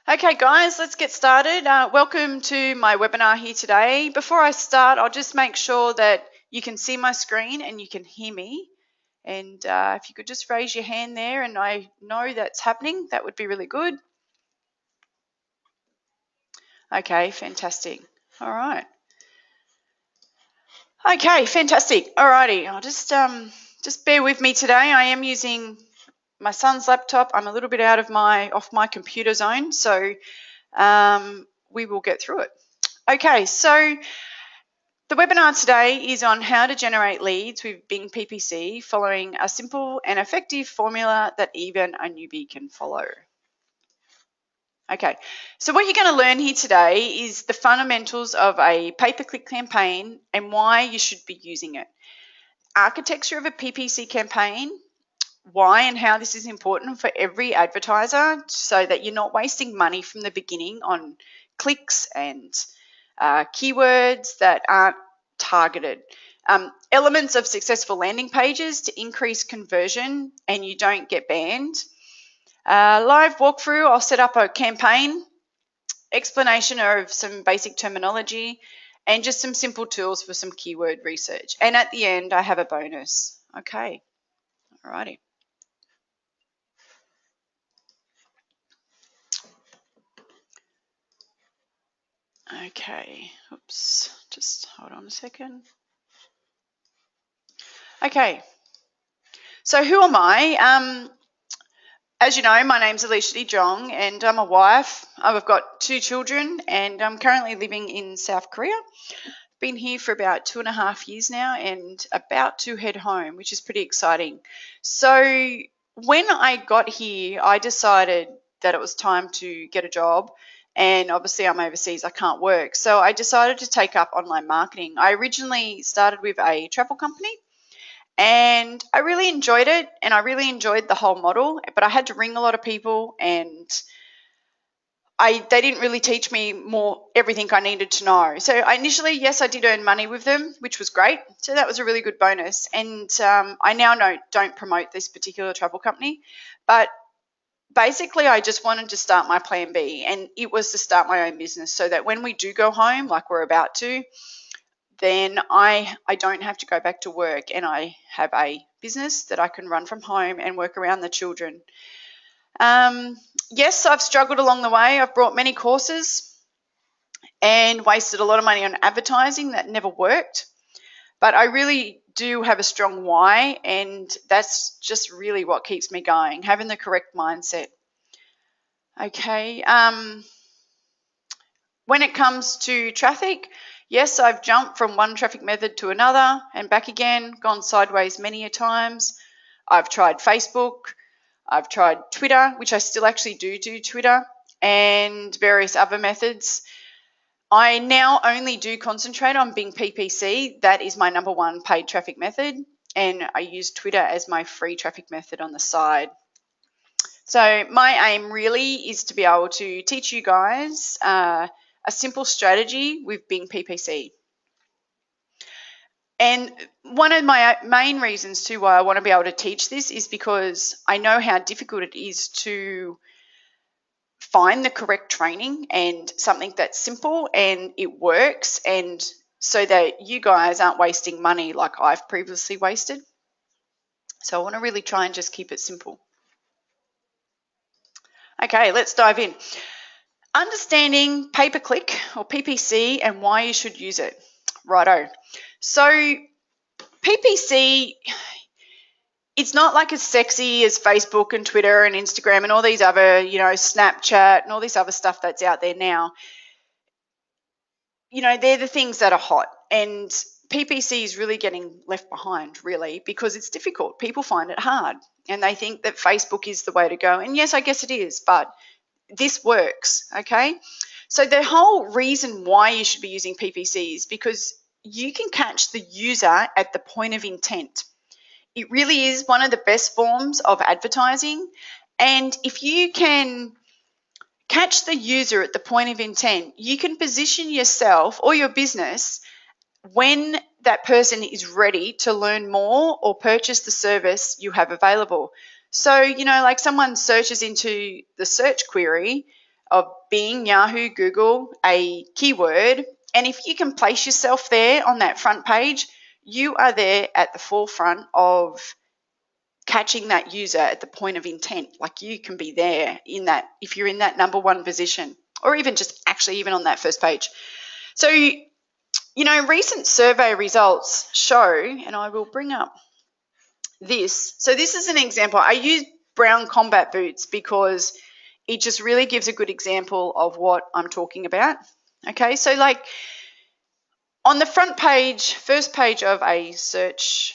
Okay guys, let's get started. Welcome to my webinar here today. Before I start, I'll just make sure that you can see my screen and you can hear me. And if you could just raise your hand there and I know that's happening, that would be really good. Okay, fantastic. All right. Okay, fantastic. Alrighty, I'll just bear with me today. I am using my son's laptop. I'm a little bit off my computer zone, so we will get through it. Okay, so the webinar today is on how to generate leads with Bing PPC following a simple and effective formula that even a newbie can follow. Okay, so what you're going to learn here today is the fundamentals of a pay-per-click campaign and why you should be using it. Architecture of a PPC campaign, why and how this is important for every advertiser so that you're not wasting money from the beginning on clicks and keywords that aren't targeted. Elements of successful landing pages to increase conversion and you don't get banned. Live walkthrough, I'll set up a campaign, explanation of some basic terminology, and just some simple tools for some keyword research. And at the end, I have a bonus. Okay, alrighty. Okay, oops, just hold on a second. Okay, so who am I? As you know, my name's Alicia De Jong and I'm a wife. I've got 2 children and I'm currently living in South Korea. Been here for about 2.5 years now and about to head home, which is pretty exciting. So when I got here, I decided that it was time to get a job. And obviously I'm overseas, I can't work. So I decided to take up online marketing. I originally started with a travel company and I really enjoyed it and I really enjoyed the whole model, but I had to ring a lot of people and they didn't really teach me everything I needed to know. So initially, yes, I did earn money with them, which was great. So that was a really good bonus. And I now don't promote this particular travel company, but basically I just wanted to start my plan B, and it was to start my own business so that when we do go home, like we're about to, then I don't have to go back to work and I have a business that I can run from home and work around the children. Yes, I've struggled along the way. I've brought many courses and wasted a lot of money on advertising that never worked. But I really do have a strong why, and that's just really what keeps me going, having the correct mindset. Okay. When it comes to traffic, yes, I've jumped from one traffic method to another and back again, gone sideways many a times. I've tried Facebook. I've tried Twitter, which I still actually do Twitter, and various other methods. I now only do concentrate on Bing PPC. That is my #1 paid traffic method, and I use Twitter as my free traffic method on the side. So my aim really is to be able to teach you guys a simple strategy with Bing PPC. And one of my main reasons too why I want to be able to teach this is because I know how difficult it is to find the correct training and something that's simple and it works, and so that you guys aren't wasting money like I've previously wasted. So I want to really try and just keep it simple. Okay, let's dive in. Understanding pay-per-click or PPC and why you should use it. Righto. So PPC, it's not like as sexy as Facebook and Twitter and Instagram and all these other, Snapchat and all this other stuff that's out there now. They're the things that are hot, and PPC is really getting left behind, really, because it's difficult. People find it hard and they think that Facebook is the way to go. And yes, I guess it is, but this works, okay? So the whole reason why you should be using PPC is because you can catch the user at the point of intent. It really is one of the best forms of advertising. And if you can catch the user at the point of intent, you can position yourself or your business when that person is ready to learn more or purchase the service you have available. So, like someone searches into the search query, of Bing, Yahoo, Google, a keyword, and if you can place yourself there on that front page, you are there at the forefront of catching that user at the point of intent. Like, you can be there in that, if you're in that number one position, or even just actually even on that first page. So, recent survey results show, and I will bring up this. So this is an example. I use brown combat boots because it just really gives a good example of what I'm talking about. Okay, so like on the front page, first page of a search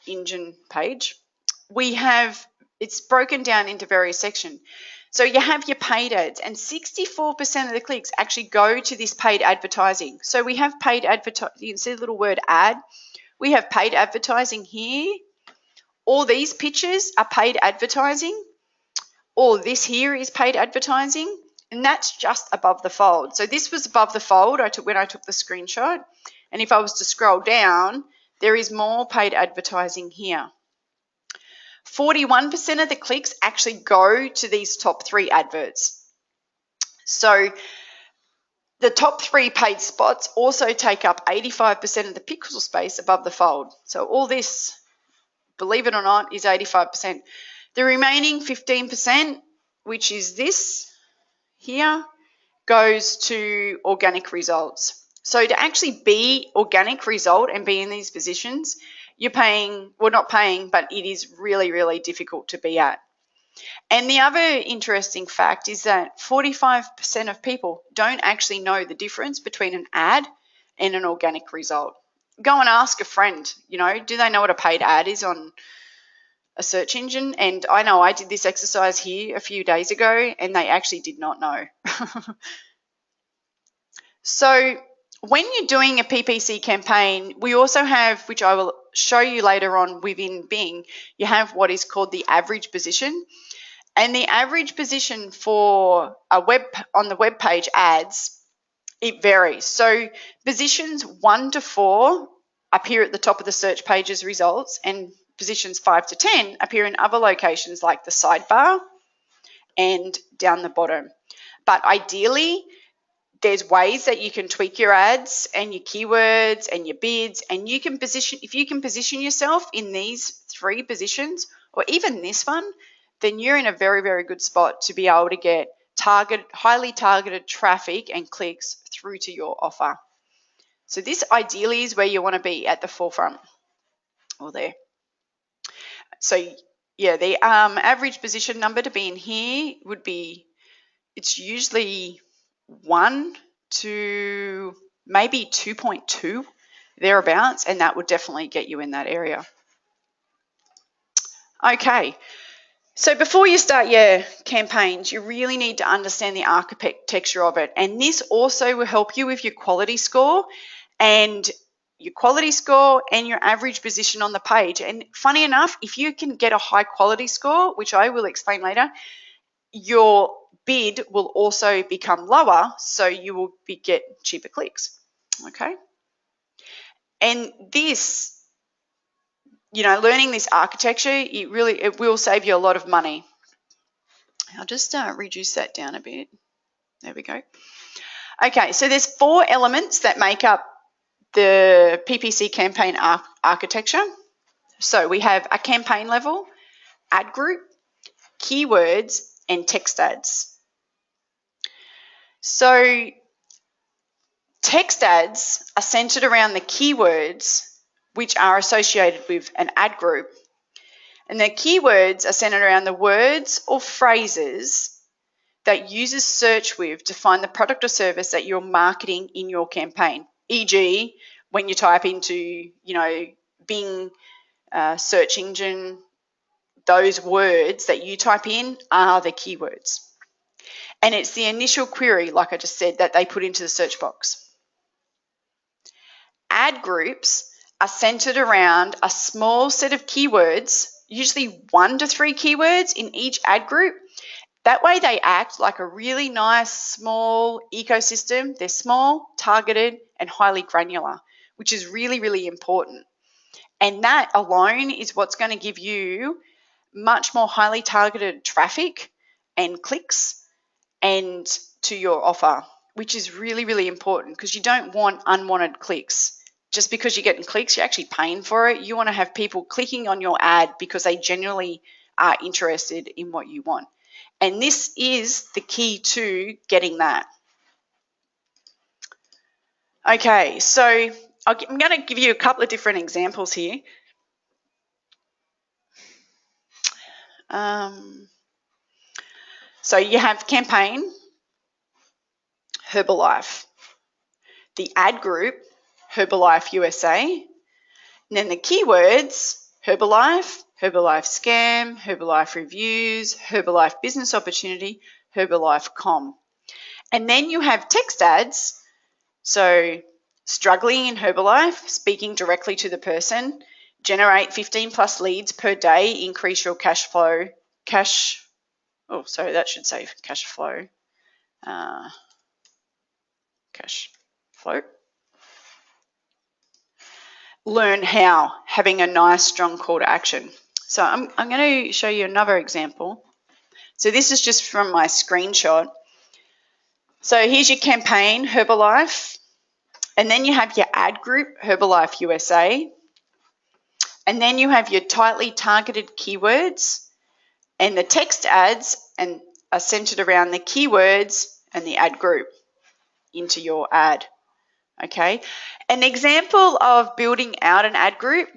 engine page, it's broken down into various sections. So you have your paid ads, and 64% of the clicks actually go to this paid advertising. So we have paid advertising. You can see the little word ad. We have paid advertising here. All these pictures are paid advertising. All this here is paid advertising, and that's just above the fold. So this was above the fold when I took the screenshot. And if I was to scroll down, there is more paid advertising here. 41% of the clicks actually go to these top 3 adverts. So the top 3 paid spots also take up 85% of the pixel space above the fold. So all this, believe it or not, is 85%. The remaining 15%, which is this here, goes to organic results. So to actually be organic result and be in these positions, you're paying, well, not paying, but it is really, really difficult to be at. And the other interesting fact is that 45% of people don't actually know the difference between an ad and an organic result. Go and ask a friend, do they know what a paid ad is on a search engine? And I know I did this exercise here a few days ago, and they actually did not know. So when you're doing a PPC campaign, we also have, which I will show you later on within Bing, you have what is called the average position. And the average position for on the web page ads, it varies. So positions 1 to 4 appear at the top of the search page's results, and positions 5 to 10 appear in other locations like the sidebar and down the bottom. But ideally, there's ways that you can tweak your ads and your keywords and your bids, and you can position, if you can position yourself in these 3 positions, or even this one, then you're in a very, very good spot to be able to get highly targeted traffic and clicks through to your offer. So this ideally is where you want to be, at the forefront, or there. So yeah, the average position number to be in here would be, it's usually 1 to maybe 2.2, thereabouts, and that would definitely get you in that area. Okay, so before you start your campaigns, you really need to understand the architecture of it, and this also will help you with your quality score and your average position on the page. And funny enough, if you can get a high quality score, which I will explain later, your bid will also become lower, so you will get cheaper clicks. Okay, and this, learning this architecture, it will save you a lot of money. I'll just reduce that down a bit. There we go. Okay, so there's 4 elements that make up the PPC campaign architecture. So we have a campaign level, ad group, keywords, and text ads. So text ads are centered around the keywords which are associated with an ad group. And the keywords are centered around the words or phrases that users search with to find the product or service that you're marketing in your campaign. E.g., when you type into, Bing search engine, those words that you type in are the keywords. And it's the initial query, like I just said, that they put into the search box. Ad groups are centered around a small set of keywords, usually 1 to 3 keywords in each ad group. That way they act like a really nice small ecosystem. They're small, targeted, and highly granular, which is really, really important. And that alone is what's going to give you much more highly targeted traffic and clicks and to your offer, which is really, really important because you don't want unwanted clicks. Just because you're getting clicks, you're actually paying for it. You want to have people clicking on your ad because they genuinely are interested in what you want. And this is the key to getting that. Okay, so I'm going to give you a couple of different examples here. So you have campaign, Herbalife. The ad group, Herbalife USA. And then the keywords, Herbalife, Herbalife scam, Herbalife reviews, Herbalife business opportunity, Herbalife com. And then you have text ads. So struggling in Herbalife, speaking directly to the person, generate 15 plus leads per day, increase your cash flow, cash flow. Learn how, having a nice, strong call to action. So I'm going to show you another example. So this is just from my screenshot. So here's your campaign, Herbalife. And then you have your ad group, Herbalife USA. And then you have your tightly targeted keywords. And the text ads and are centered around the keywords and the ad group into your ad. Okay, an example of building out an ad group.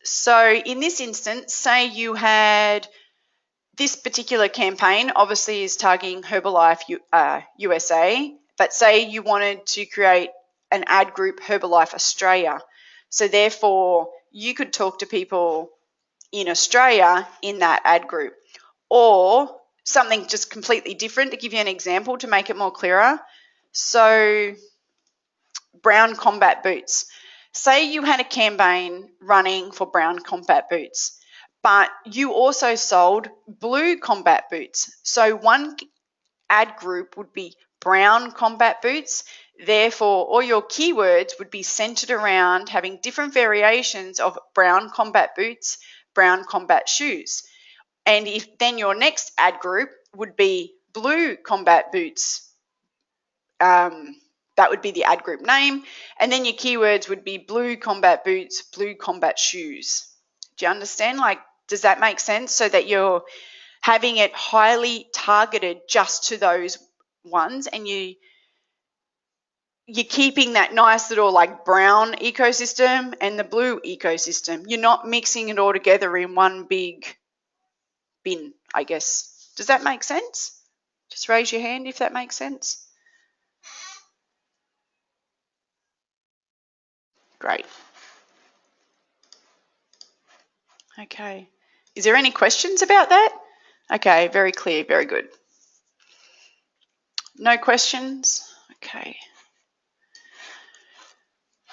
So in this instance, say you had this particular campaign, obviously is targeting Herbalife USA, but say you wanted to create an ad group, Herbalife Australia. So therefore, you could talk to people in Australia in that ad group, or something just completely different. To give you an example to make it more clearer, so brown combat boots. Say you had a campaign running for brown combat boots, but you also sold blue combat boots. So one ad group would be brown combat boots. Therefore, all your keywords would be centered around having different variations of brown combat boots, brown combat shoes. And if then your next ad group would be blue combat boots. That would be the ad group name. And then your keywords would be blue combat boots, blue combat shoes. Do you understand? Like, does that make sense? So that you're having it highly targeted just to those ones, and you're keeping that nice little like brown ecosystem and the blue ecosystem. You're not mixing it all together in one big bin, I guess. Does that make sense? Just raise your hand if that makes sense. Great. Okay. Is there any questions about that? Okay, very clear, very good. No questions? Okay.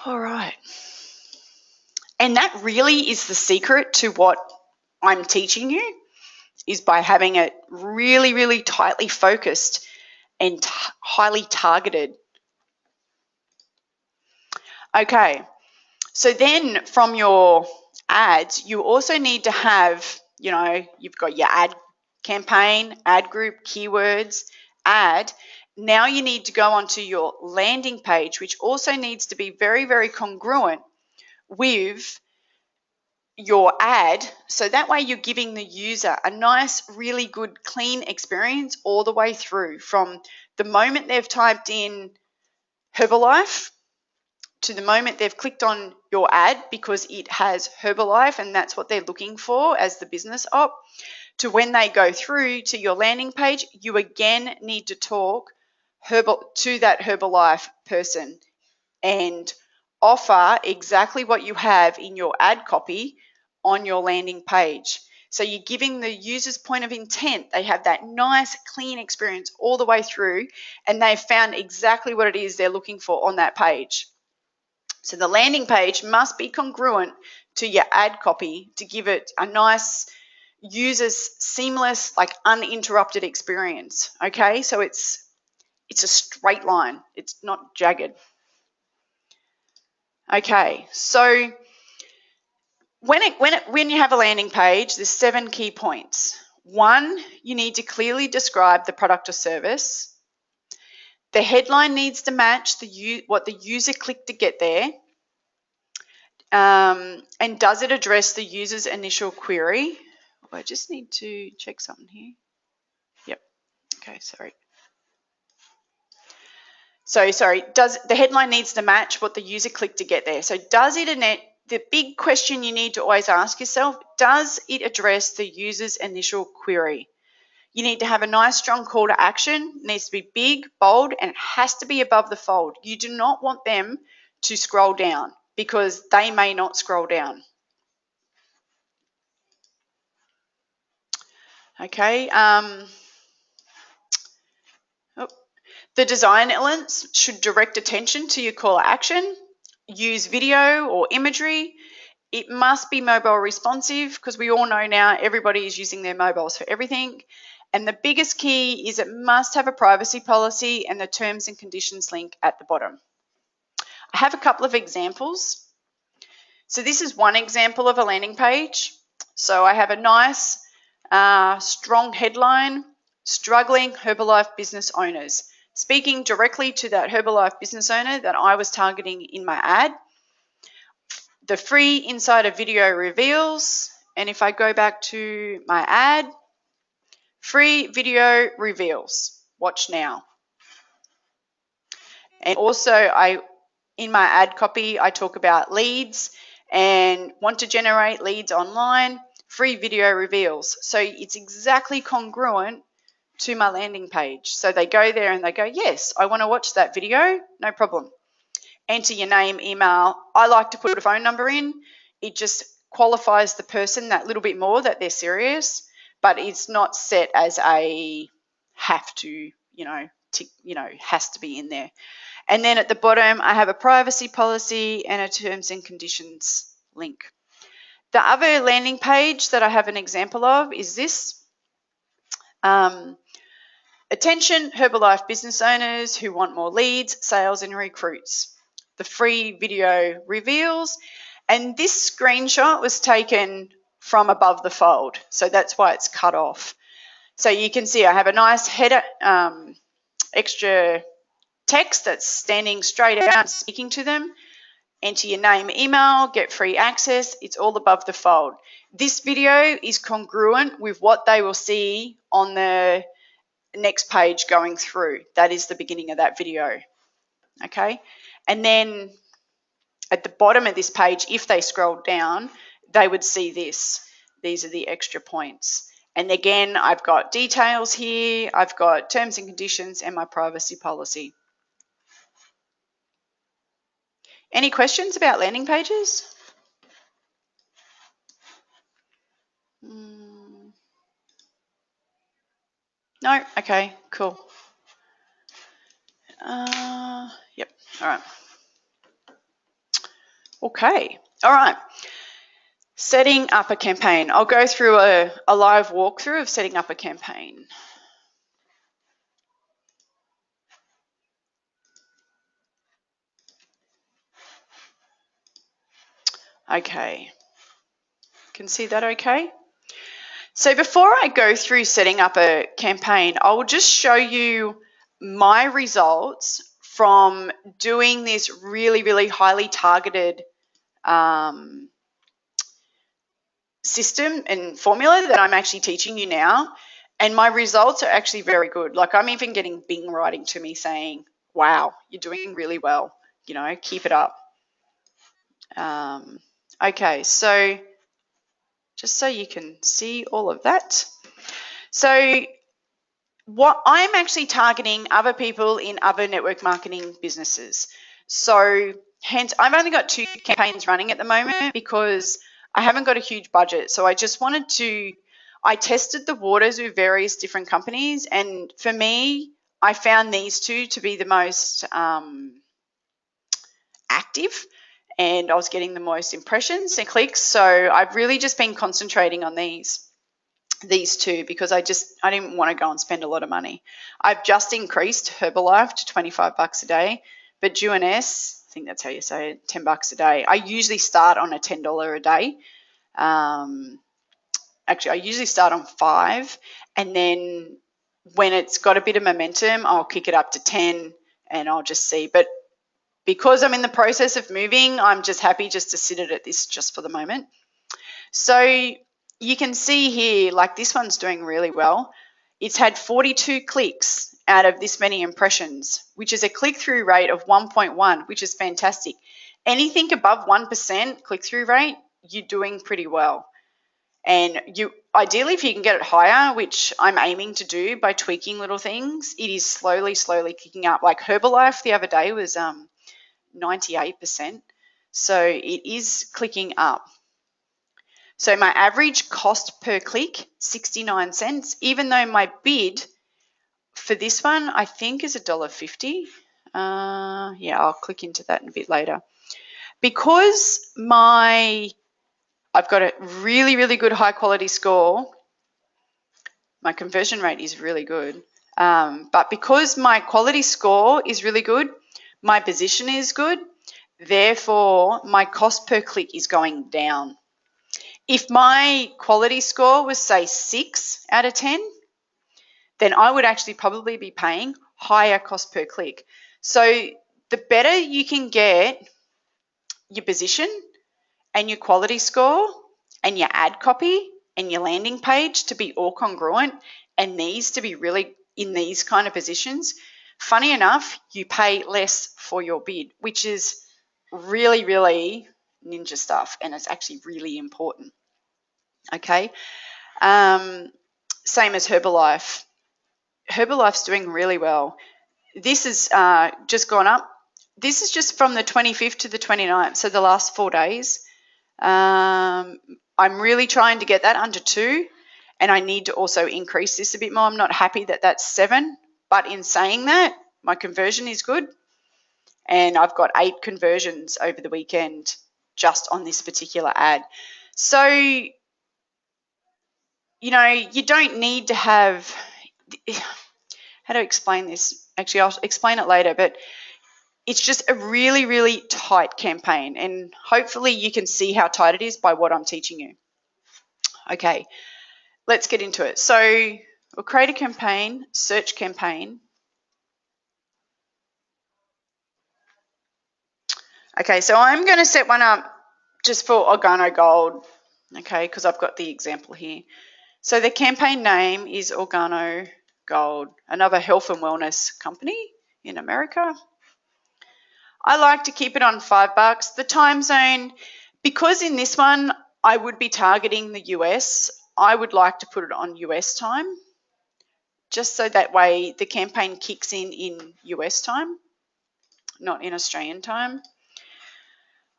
All right. And that really is the secret to what I'm teaching you, is by having it really, really tightly focused and highly targeted. Okay. So then from your ads, you also need to have, you've got your ad campaign, ad group, keywords, ad. Now you need to go onto your landing page, which also needs to be very, very congruent with your ad. So that way you're giving the user a nice, really good, clean experience all the way through, from the moment they've typed in Herbalife to the moment they've clicked on your ad because it has Herbalife and that's what they're looking for as the business op, to when they go through to your landing page. You again need to talk to that Herbalife person and offer exactly what you have in your ad copy on your landing page. So you're giving the user's point of intent. They have that nice, clean experience all the way through, and they've found exactly what it is they're looking for on that page. So the landing page must be congruent to your ad copy to give it a nice, user's seamless, like uninterrupted experience. Okay, so it's a straight line. It's not jagged. Okay, so when you have a landing page, there's 7 key points. One, you need to clearly describe the product or service. The headline needs to match what the user clicked to get there. And does it address the user's initial query? Oh, I just need to check something here. Yep. Okay, sorry. Does the headline needs to match what the user clicked to get there? So does it, the big question you need to always ask yourself, does it address the user's initial query? You need to have a nice strong call to action. It needs to be big, bold, and it has to be above the fold. You do not want them to scroll down because they may not scroll down. Okay. The design elements should direct attention to your call to action. Use video or imagery. It must be mobile responsive because we all know now everybody is using their mobiles for everything. And the biggest key is it must have a privacy policy and the terms and conditions link at the bottom. I have a couple of examples. So this is one example of a landing page. So I have a nice, strong headline, struggling Herbalife business owners, speaking directly to that Herbalife business owner that I was targeting in my ad. The free insider video reveals, and if I go back to my ad, free video reveals, watch now. And also in my ad copy, I talk about leads and want to generate leads online, free video reveals. So it's exactly congruent to my landing page. So they go there and they go, yes, I want to watch that video, no problem. Enter your name, email. I like to put a phone number in. It just qualifies the person that little bit more that they're serious, but it's not set as a have to, tick, has to be in there. And then at the bottom, I have a privacy policy and a terms and conditions link. The other landing page that I have an example of is this. Attention Herbalife business owners who want more leads, sales and recruits. The free video reveals, and this screenshot was taken from above the fold, so that's why it's cut off. So you can see I have a nice header, extra text that's standing straight out and speaking to them. Enter your name, email, get free access. It's all above the fold. This video is congruent with what they will see on the next page going through. That is the beginning of that video. Okay. And then at the bottom of this page, if they scroll down, they would see this. These are the extra points. And again, I've got details here. I've got terms and conditions and my privacy policy. Any questions about landing pages? No? Okay, cool. Yep, all right. Okay, all right. Setting up a campaign. I'll go through a live walkthrough of setting up a campaign. Okay, can see that okay? So before I go through setting up a campaign, I will just show you my results from doing this really, really highly targeted system and formula that I'm actually teaching you now. And my results are actually very good. Like I'm even getting Bing writing to me saying, wow, you're doing really well, keep it up. Okay, so just so you can see all of that. So what I'm actually targeting other people in other network marketing businesses. So hence I've only got 2 campaigns running at the moment because I haven't got a huge budget. So I just wanted to, I tested the waters with various different companies, and for me, I found these 2 to be the most active, and I was getting the most impressions and clicks. So I've really just been concentrating on these 2 because I didn't want to go and spend a lot of money. I've just increased Herbalife to $25 a day, but GNS, I think that's how you say it, $10 a day. I usually start on a $10 a day. actually I usually start on 5, and then when it's got a bit of momentum, I'll kick it up to 10 and I'll just see. But because I'm in the process of moving, I'm just happy just to sit it at this just for the moment. So you can see here, like this one's doing really well. It's had 42 clicks out of this many impressions, which is a click-through rate of 1.1, which is fantastic. Anything above 1% click-through rate, you're doing pretty well. And you ideally, if you can get it higher, which I'm aiming to do by tweaking little things, it is slowly kicking up. Like Herbalife the other day was 98%. So it is clicking up. So my average cost per click, 69 cents, even though my bid for this one, I think is $1.50. Yeah, I'll click into that a bit later. Because I've got a really, really good high quality score, my conversion rate is really good. But because my quality score is really good, my position is good, therefore my cost per click is going down. If my quality score was, say, 6 out of 10, then I would actually probably be paying higher cost per click. So the better you can get your position and your quality score and your ad copy and your landing page to be all congruent and these to be really in these kind of positions, funny enough, you pay less for your bid, which is really, really ninja stuff, and it's actually really important. Okay. Same as Herbalife. Herbalife's doing really well. This has just gone up. This is just from the 25th to the 29th, so the last 4 days. I'm really trying to get that under 2, and I need to also increase this a bit more. I'm not happy that that's 7, but in saying that, my conversion is good, and I've got 8 conversions over the weekend just on this particular ad. So, you know, you don't need to have, how to explain this? Actually, I'll explain it later, but it's just a really, really tight campaign, and hopefully you can see how tight it is by what I'm teaching you. Okay, let's get into it. So we'll create a campaign, search campaign. Okay, so I'm going to set one up just for Organo Gold, okay, because I've got the example here. So the campaign name is Organo Gold, another health and wellness company in America. I like to keep it on $5. The time zone, because in this one I would be targeting the US, I would like to put it on US time, just so that way the campaign kicks in US time, not in Australian time.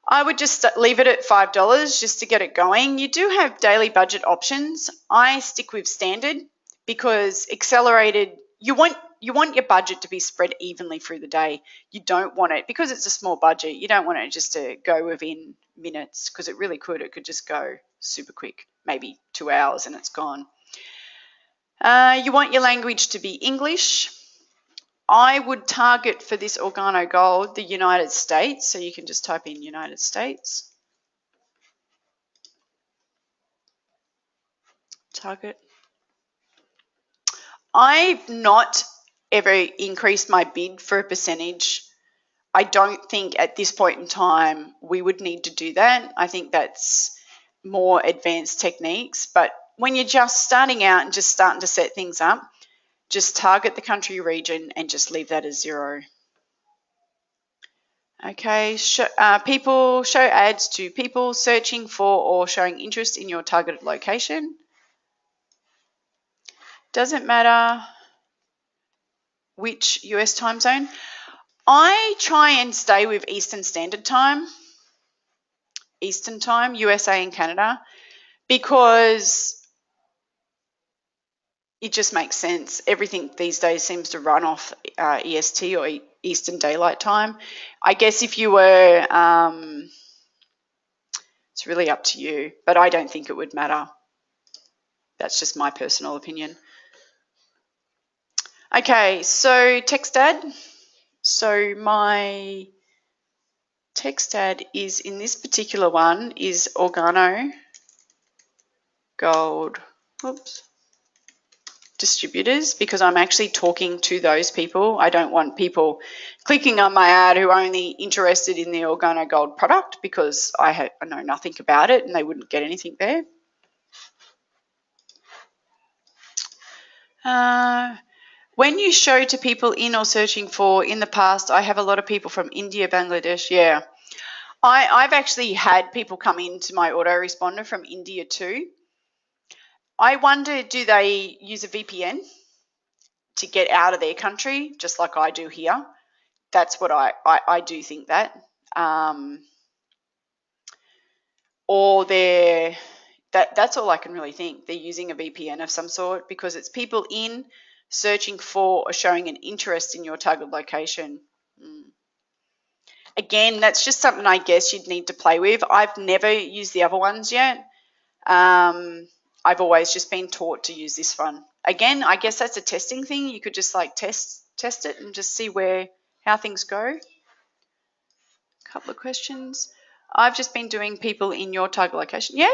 I would just leave it at $5 just to get it going. You do have daily budget options. I stick with standard because accelerated, you want your budget to be spread evenly through the day. You don't want it, because it's a small budget, you don't want it just to go within minutes, because it really could. It could just go super quick, maybe 2 hours and it's gone. You want your language to be English. I would target for this Organo Gold the United States, so you can just type in United States. Target. I've not ever increased my bid for a percentage. I don't think at this point in time we would need to do that. I think that's more advanced techniques. But when you're just starting out and just starting to set things up, just target the country region and just leave that as 0. Okay, show ads to people searching for or showing interest in your targeted location. Doesn't matter which US time zone. I try and stay with Eastern Standard Time, USA and Canada, because it just makes sense. Everything these days seems to run off EST or Eastern Daylight Time. I guess if you were, it's really up to you, but I don't think it would matter. That's just my personal opinion. Okay, so text ad. So my text ad is, in this particular one, is Organo gold, oops, distributors, because I'm actually talking to those people. I don't want people clicking on my ad who are only interested in the Organo Gold product, because I know nothing about it and they wouldn't get anything there. When you show to people in or searching for, in the past, I have a lot of people from India, Bangladesh. Yeah, I've actually had people come into my autoresponder from India too. I wonder, do they use a VPN to get out of their country, just like I do here? That's what I do think that. Or that's all I can really think. They're using a VPN of some sort, because it's people in, searching for, or showing an interest in your target location. Again, that's just something I guess you'd need to play with. I've never used the other ones yet. I've always just been taught to use this one. Again, I guess that's a testing thing. You could just like test it and just see how things go. Couple of questions. I've just been doing people in your target location. Yeah,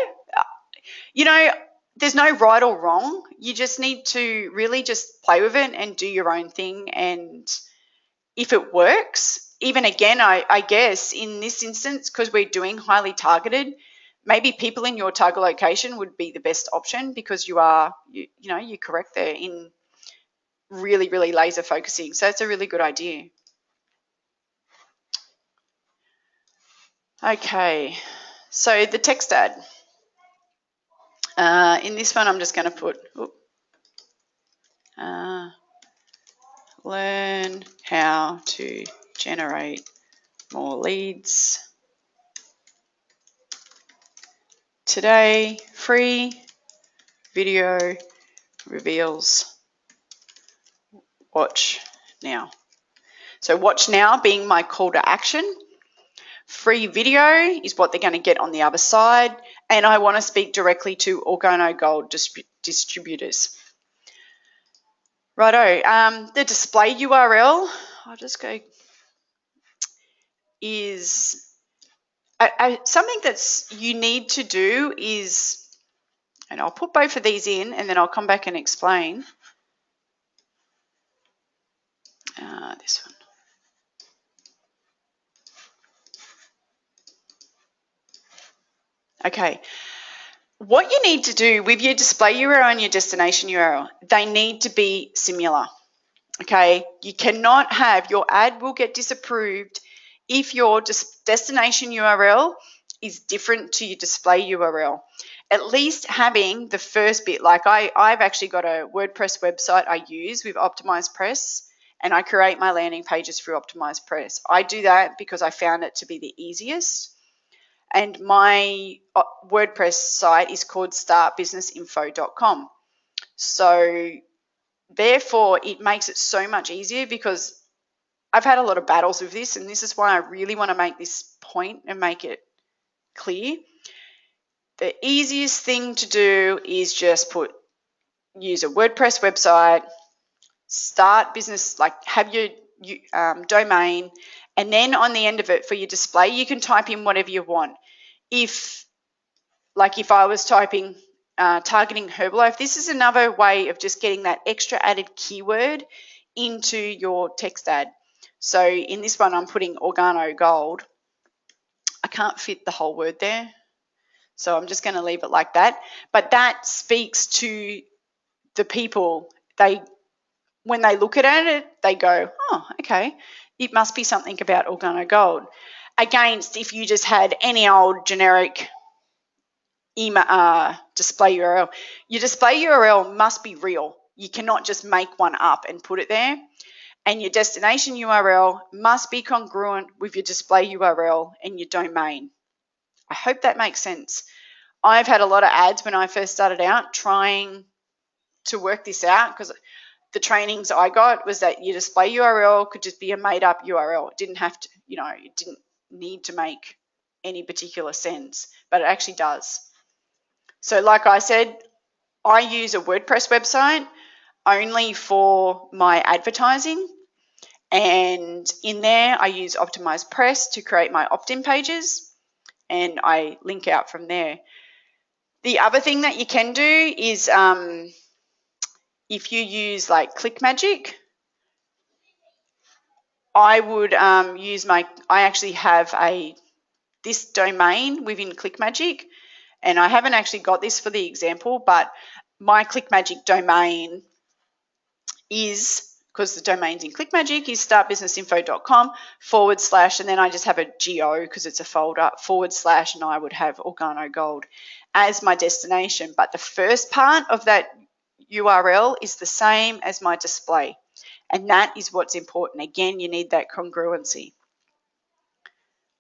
you know, there's no right or wrong. You just need to really just play with it and do your own thing. And if it works, even again, I guess in this instance, because we're doing highly targeted, maybe people in your target location would be the best option, because you're correct there in really, really laser focusing. So it's a really good idea. Okay, so the text ad. In this one, I'm just going to put, learn how to generate more leads today. Free video reveals. Watch now. So watch now being my call to action. Free video is what they're going to get on the other side. And I want to speak directly to Organo Gold distributors. Righto, the display URL, I'll just go, is something that's you need to do is, and I'll put both of these in and then I'll come back and explain. This one. Okay. What you need to do with your display URL and your destination URL, they need to be similar. Okay. You cannot have, your ad will get disapproved if your destination URL is different to your display URL. At least having the first bit, like I've actually got a WordPress website I use with Optimized Press, and I create my landing pages through Optimized Press. I do that because I found it to be the easiest. And my WordPress site is called startbusinessinfo.com. So therefore, it makes it so much easier, because I've had a lot of battles with this, and this is why I really want to make this point and make it clear. The easiest thing to do is just use a WordPress website, start business, like have your domain, and then on the end of it for your display, you can type in whatever you want. If I was typing targeting Herbalife, this is another way of just getting that extra added keyword into your text ad. So in this one, I'm putting Organo Gold. I can't fit the whole word there, so I'm just going to leave it like that. But that speaks to the people. When they look at it, they go, oh, okay, it must be something about Organo Gold. Against if you just had any old generic email, display URL. Your display URL must be real. You cannot just make one up and put it there. And your destination URL must be congruent with your display URL and your domain. I hope that makes sense. I've had a lot of ads when I first started out trying to work this out, because the trainings I got was that your display URL could just be a made up URL. It didn't have to, it didn't need to make any particular sense, but it actually does. So like I said, I use a WordPress website only for my advertising, and in there I use Optimized Press to create my opt-in pages, and I link out from there. The other thing that you can do is if you use like ClickMagick, I would use I actually have this domain within ClickMagick, and I haven't actually got this for the example, but my ClickMagick domain is, because the domain's in ClickMagick, is startbusinessinfo.com / and then I just have a geo because it's a folder / and I would have OrganoGold as my destination. But the first part of that URL is the same as my display, and that is what's important. Again, you need that congruency.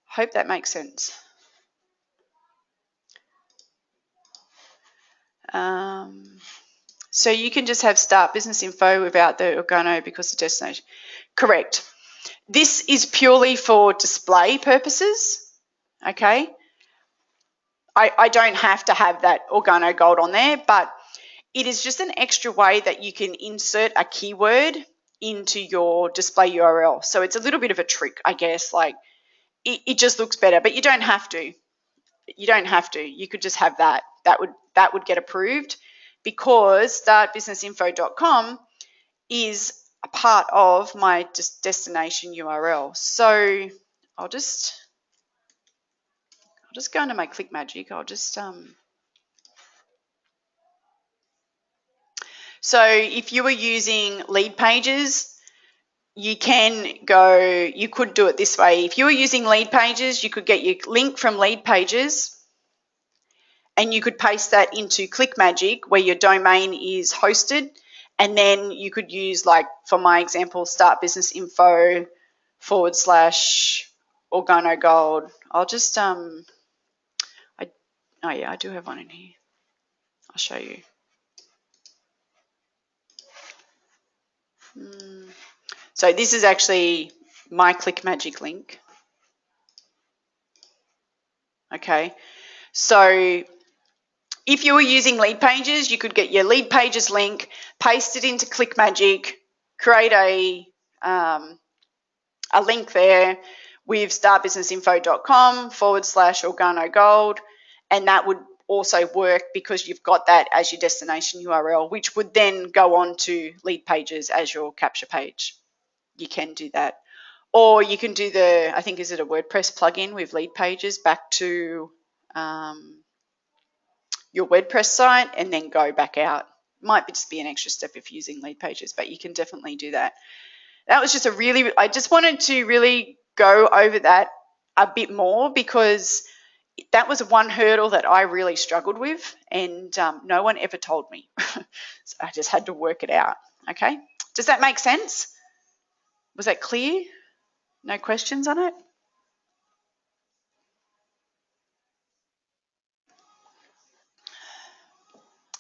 Hope that makes sense. So you can just have start business info without the Organo because the destination. Correct. This is purely for display purposes, okay? I don't have to have that OrganoGold on there, but it is just an extra way that you can insert a keyword into your display URL. So it's a little bit of a trick, I guess. Like it just looks better, but you don't have to. You don't have to. You could just have that. That would get approved because startbusinessinfo.com is a part of my destination URL. So I'll just go into my ClickMagick. I'll just so if you were using lead pages, you could do it this way. If you were using lead pages, you could get your link from lead pages and you could paste that into ClickMagick where your domain is hosted, and then you could use, like for my example, startbusinessinfo / OrganoGold. I'll just oh yeah, I do have one in here. I'll show you. So this is actually my ClickMagick link. Okay, so if you were using lead pages, you could get your lead pages link, paste it into ClickMagick, create a link there with startbusinessinfo.com / OrganoGold, and that would also work because you've got that as your destination URL, which would then go on to lead pages as your capture page. You can do that. Or you can do I think, is it a WordPress plugin with lead pages back to your WordPress site and then go back out. Might just be an extra step if you're using lead pages, but you can definitely do that. That was just I just wanted to really go over that a bit more because that was one hurdle that I really struggled with, and no one ever told me. So I just had to work it out. Okay, does that make sense? Was that clear? No questions on it?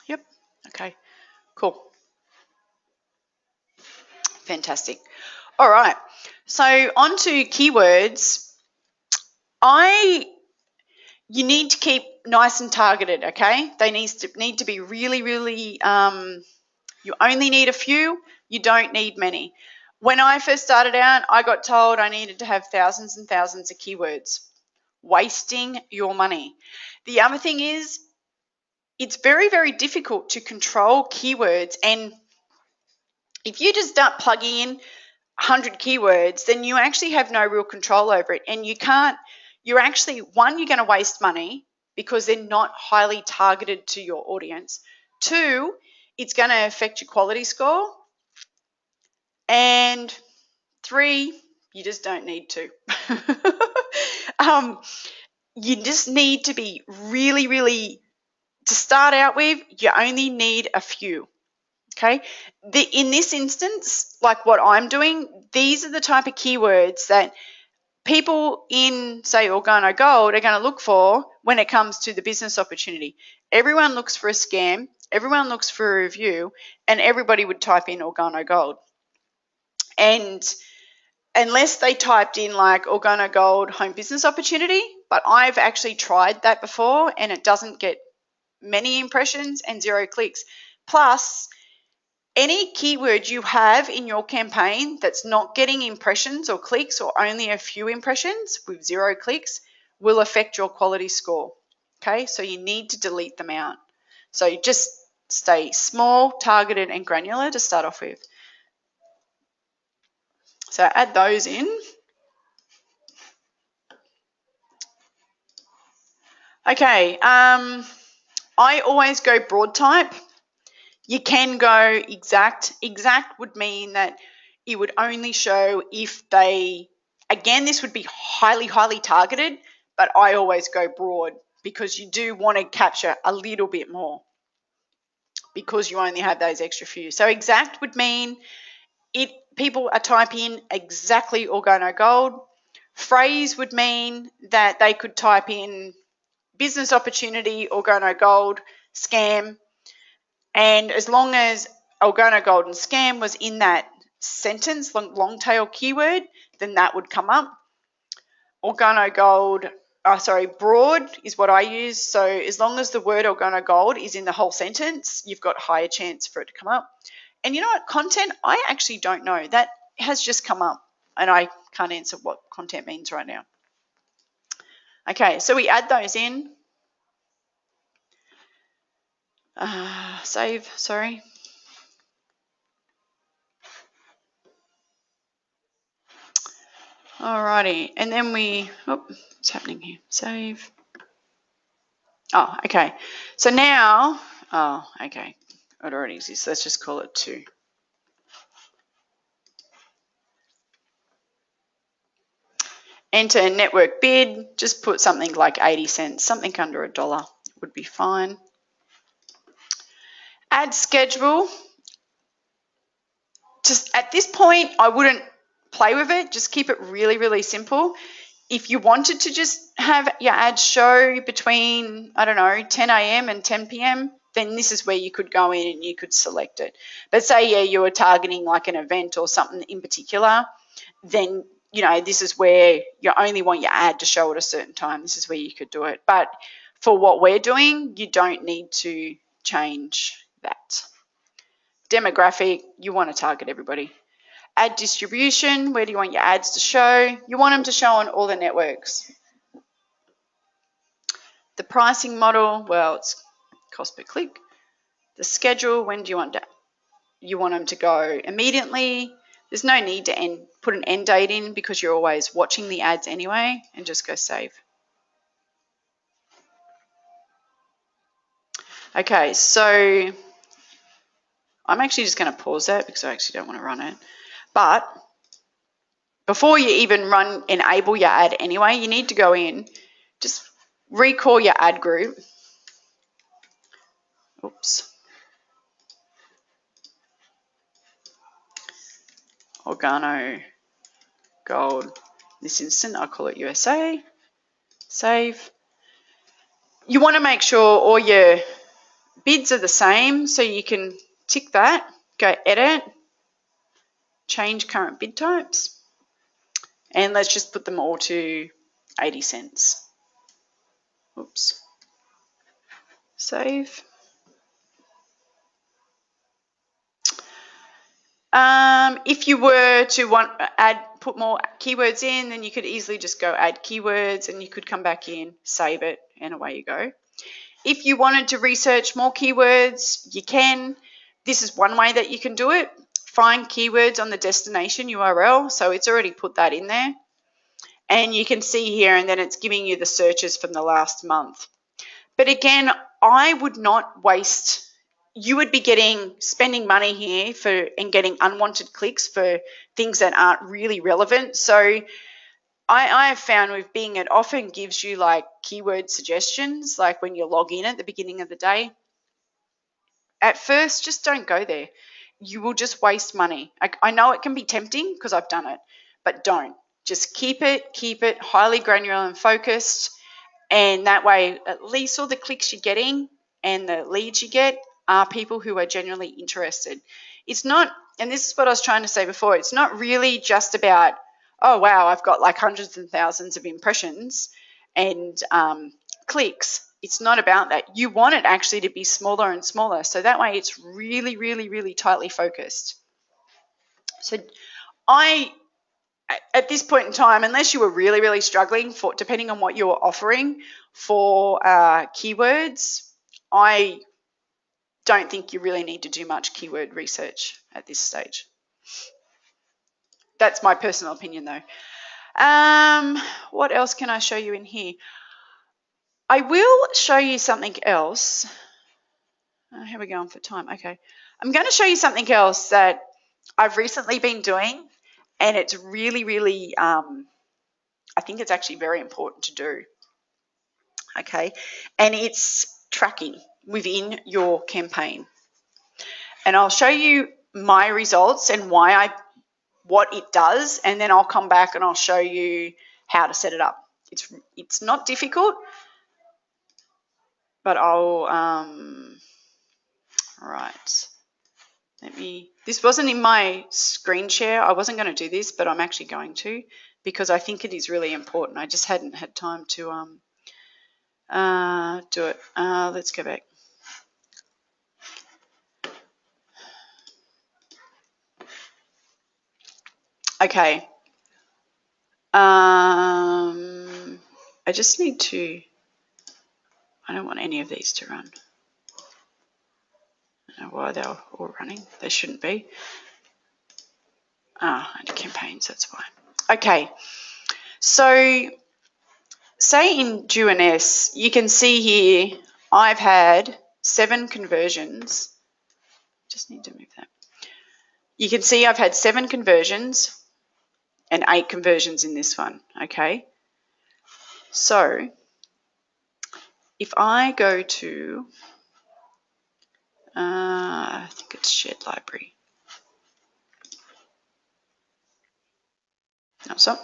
Yep. Okay, cool. Fantastic. All right, so on to keywords. You need to keep nice and targeted, okay? They need to be really, really, you only need a few, you don't need many. When I first started out, I got told I needed to have thousands and thousands of keywords. Wasting your money. The other thing is, it's very, very difficult to control keywords, and if you just start plugging in 100 keywords, then you actually have no real control over it, and you're actually, one, you're going to waste money because they're not highly targeted to your audience. Two, it's going to affect your quality score. And three, you just don't need to. You just need to be really, really, to start out with, you only need a few. Okay. In this instance, like what I'm doing, these are the type of keywords that people in, say, OrganoGold are going to look for when it comes to the business opportunity. Everyone looks for a scam, everyone looks for a review, and everybody would type in OrganoGold. And unless they typed in like OrganoGold home business opportunity, but I've actually tried that before and it doesn't get many impressions and 0 clicks. Plus, any keyword you have in your campaign that's not getting impressions or clicks or only a few impressions with 0 clicks will affect your quality score. Okay, so you need to delete them out. So just stay small, targeted, and granular to start off with. So add those in. Okay, I always go broad type. You can go exact. Exact would mean that it would only show if they, again, this would be highly, highly targeted, but I always go broad because you do want to capture a little bit more because you only have those extra few. So exact would mean people are typing exactly organo gold. Phrase would mean that they could type in business opportunity, organo gold, scam, and as long as organo gold and scam was in that sentence, long tail keyword, then that would come up. Organo gold, broad is what I use. So as long as the word organo gold is in the whole sentence, you've got higher chance for it to come up. And you know what? Content, I actually don't know. That has just come up, and I can't answer what content means right now. Okay, so we add those in. Save, sorry. Alrighty, and then what's happening here? Save. Oh, okay. So now, okay, it already exists. Let's just call it 2. Enter network bid. Just put something like 80 cents, something under $1 would be fine. Add schedule. Just at this point, I wouldn't play with it. Just keep it really, really simple. If you wanted to just have your ads show between, I don't know, 10 a.m. and 10 p.m., then this is where you could go in and you could select it. But say, yeah, you were targeting like an event or something in particular, then, you know, this is where you only want your ad to show at a certain time. This is where you could do it. But for what we're doing, you don't need to change that. Demographic, you want to target everybody. Ad distribution, where do you want your ads to show? You want them to show on all the networks. The pricing model, well, it's cost per click. The schedule, when do you want them to go immediately? There's no need to put an end date in because you're always watching the ads anyway, and just go save. Okay, so I'm actually just going to pause that because I actually don't want to run it. But before you even enable your ad anyway, you need to go in, just recall your ad group. Oops. Organo gold. In this instant, I'll call it USA. Save. You want to make sure all your bids are the same, so you can tick that, go edit, change current bid types, and let's just put them all to 80 cents. Oops. Save. If you were to put more keywords in, then you could easily just go add keywords and you could come back in, save it, and away you go. If you wanted to research more keywords, you can. This is one way that you can do it. Find keywords on the destination URL. So it's already put that in there. And you can see here, and then it's giving you the searches from the last month. But again, I would not waste. You would be spending money here and getting unwanted clicks for things that aren't really relevant. So I have found with Bing, it often gives you like keyword suggestions, like when you log in at the beginning of the day. At first, just don't go there. You will just waste money. I know it can be tempting because I've done it, but don't. Just keep it highly granular and focused. And that way, at least all the clicks you're getting and the leads you get are people who are genuinely interested. It's not, and this is what I was trying to say before, it's not really just about, oh, wow, I've got like hundreds and thousands of impressions and clicks. It's not about that. You want it actually to be smaller and smaller. So that way it's really, really, really tightly focused. So at this point in time, unless you were really, really struggling for, depending on what you were offering for keywords, I don't think you really need to do much keyword research at this stage. That's my personal opinion though. What else can I show you in here? I will show you something else. How are we going for time? Okay. I'm going to show you something else that I've recently been doing, and it's really, really, I think it's actually very important to do. Okay. And it's tracking within your campaign. And I'll show you my results and what it does, and then I'll come back and I'll show you how to set it up. It's not difficult, but right. This wasn't in my screen share. I wasn't going to do this, but I'm actually going to, because I think it is really important. I just hadn't had time to do it. Let's go back. Okay. I just need to, I don't want any of these to run. I don't know why they're all running. They shouldn't be. Under campaigns, that's why. Okay, so say in DuNS, you can see here I've had 7 conversions. Just need to move that. You can see I've had 7 conversions and 8 conversions in this one, okay? So if I go to, I think it's shared library. No, so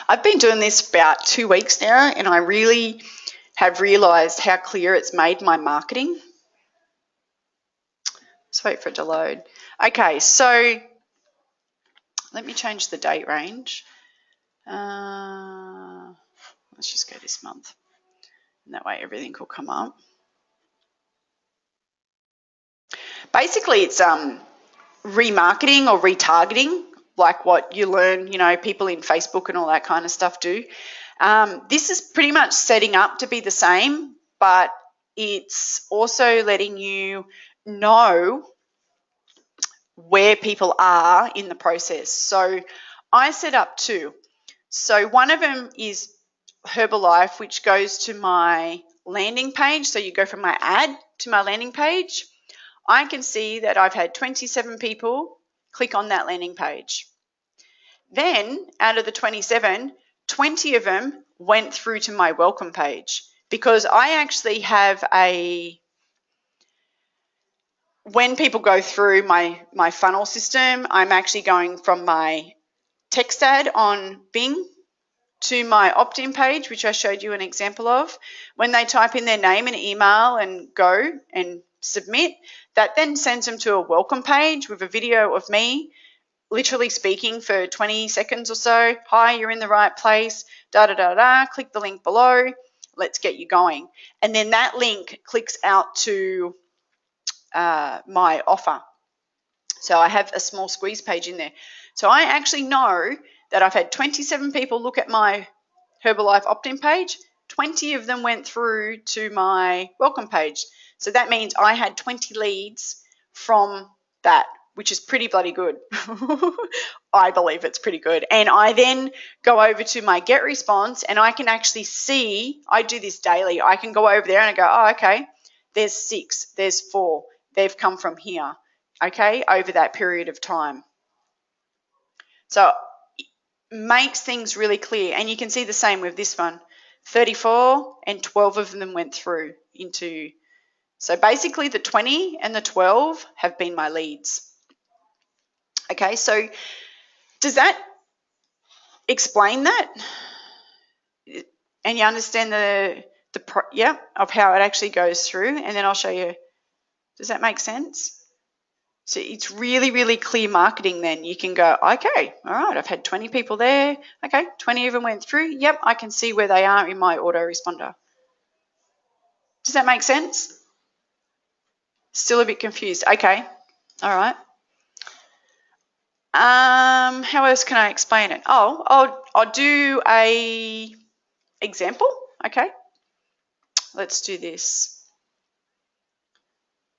I've been doing this about 2 weeks now, and I really have realised how clear it's made my marketing. Let's wait for it to load. Okay, so let me change the date range. Let's just go this month, and that way everything will come up. Basically, it's remarketing or retargeting, like what you learn, people in Facebook and all that kind of stuff do. This is pretty much setting up to be the same, but it's also letting you know where people are in the process. So I set up 2. So one of them is Herbalife, which goes to my landing page. So you go from my ad to my landing page. I can see that I've had 27 people click on that landing page. Then out of the 27, 20 of them went through to my welcome page, because I actually have when people go through my funnel system, I'm actually going from my text ad on Bing to my opt-in page, which I showed you an example of. When they type in their name and email and go and submit, that then sends them to a welcome page with a video of me literally speaking for 20 seconds or so. Hi, you're in the right place, da-da-da-da, click the link below, let's get you going. And then that link clicks out to my offer. So I have a small squeeze page in there. So I actually know that I've had 27 people look at my Herbalife opt-in page. 20 of them went through to my welcome page. So that means I had 20 leads from that, which is pretty bloody good. I believe it's pretty good. And I then go over to my get response, and I can actually see, I do this daily. I can go over there and I go, oh, okay, there's 6, there's 4. They've come from here, okay, over that period of time. So it makes things really clear. And you can see the same with this one. 34 and 12 of them went through into, so basically the 20 and the 12 have been my leads. Okay, so does that explain that? And you understand of how it actually goes through, and then I'll show you. Does that make sense? So it's really, really clear marketing then. You can go, okay, all right, I've had 20 people there. Okay, 20 of them went through. Yep, I can see where they are in my autoresponder. Does that make sense? Still a bit confused. Okay, all right. How else can I explain it? Oh, I'll do a example. Okay, let's do this.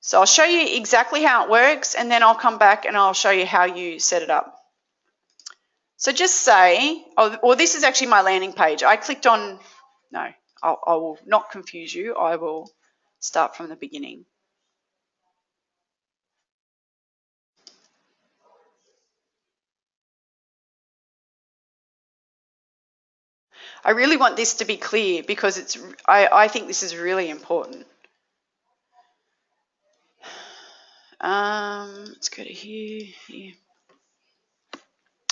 So I'll show you exactly how it works, and then I'll come back and I'll show you how you set it up. So just say, or this is actually my landing page. I clicked on, no, I will not confuse you. I will start from the beginning. I really want this to be clear because I think this is really important. Let's go to here.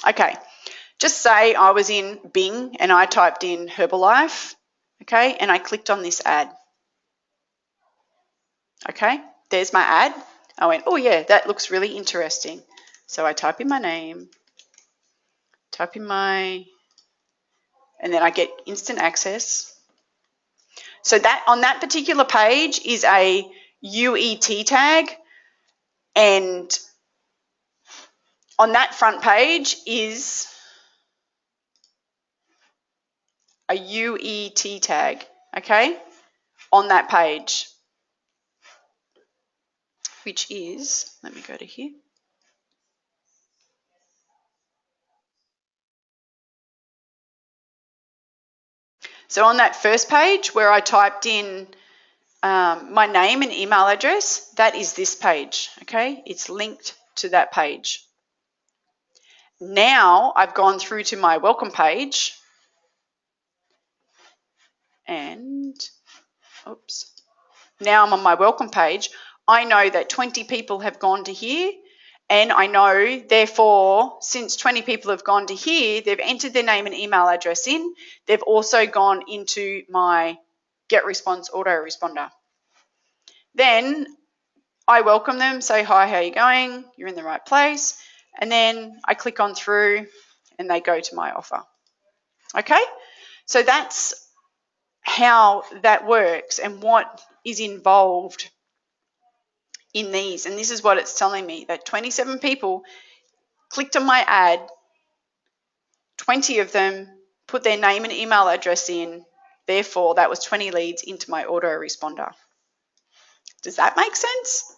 Okay, just say I was in Bing and I typed in Herbalife, okay, and I clicked on this ad. Okay, there's my ad. I went, oh yeah, that looks really interesting. So I type in my name, and then I get instant access. So that on that particular page is a UET tag, and on that front page is a UET tag, okay, on that page, which is, let me go to here. So on that first page where I typed in my name and email address, that is this page, okay? It's linked to that page. Now I've gone through to my welcome page and, oops, now I'm on my welcome page. I know that 20 people have gone to here, and I know, therefore, since 20 people have gone to here, they've entered their name and email address in. They've also gone into my Get Response autoresponder. Then I welcome them, say, hi, how are you going? You're in the right place. And then I click on through and they go to my offer. Okay? So that's how that works and what is involved in these. And this is what it's telling me, that 27 people clicked on my ad, 20 of them put their name and email address in. Therefore, that was 20 leads into my autoresponder. Does that make sense?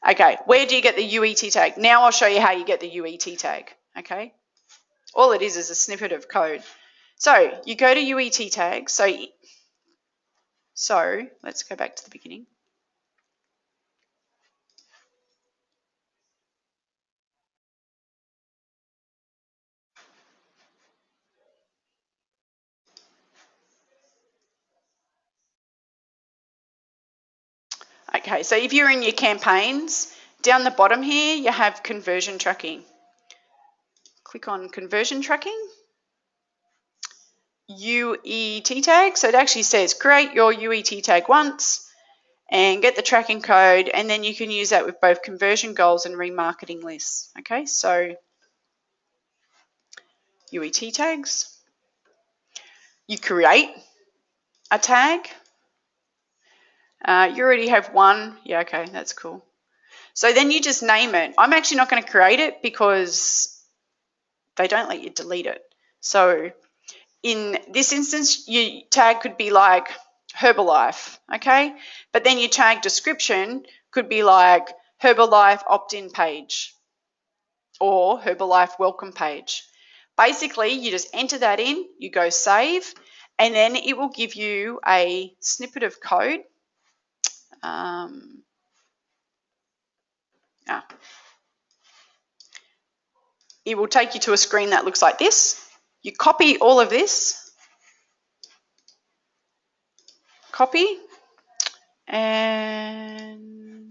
Okay, where do you get the UET tag? Now I'll show you how you get the UET tag, okay? All it is a snippet of code. So you go to UET tag. So let's go back to the beginning. Okay, so if you're in your campaigns, down the bottom here, you have conversion tracking. Click on conversion tracking. UET tag. So it actually says create your UET tag once and get the tracking code, and then you can use that with both conversion goals and remarketing lists. Okay, so UET tags. You create a tag. You already have one. Yeah, okay, that's cool. So then you just name it. I'm actually not going to create it because they don't let you delete it. So in this instance, your tag could be like Herbalife, okay? But then your tag description could be like Herbalife opt-in page or Herbalife welcome page. Basically, you just enter that in, you go save, and then it will give you a snippet of code. It will take you to a screen that looks like this. You copy all of this, copy, and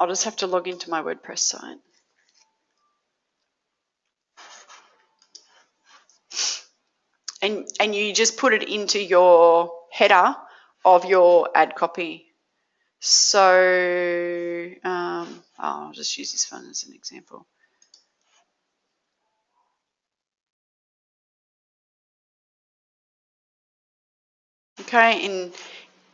I'll just have to log into my WordPress site. And you just put it into your header of your ad copy. So I'll just use this one as an example. Okay, and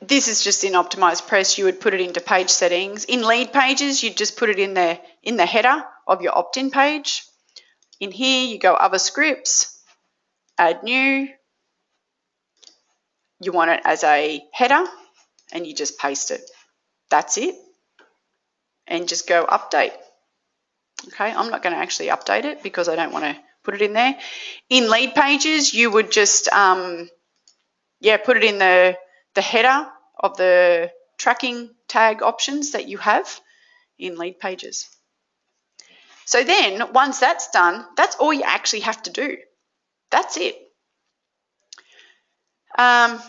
this is just in Optimized Press, you would put it into page settings. In lead pages, you'd just put it in the header of your opt-in page. In here, you go other scripts, add new. You want it as a header, and you just paste it. That's it. And just go update. Okay, I'm not going to actually update it because I don't want to put it in there. In lead pages, you would just, put it in the header of the tracking tag options that you have in lead pages. So then once that's done, that's all you actually have to do. That's it. And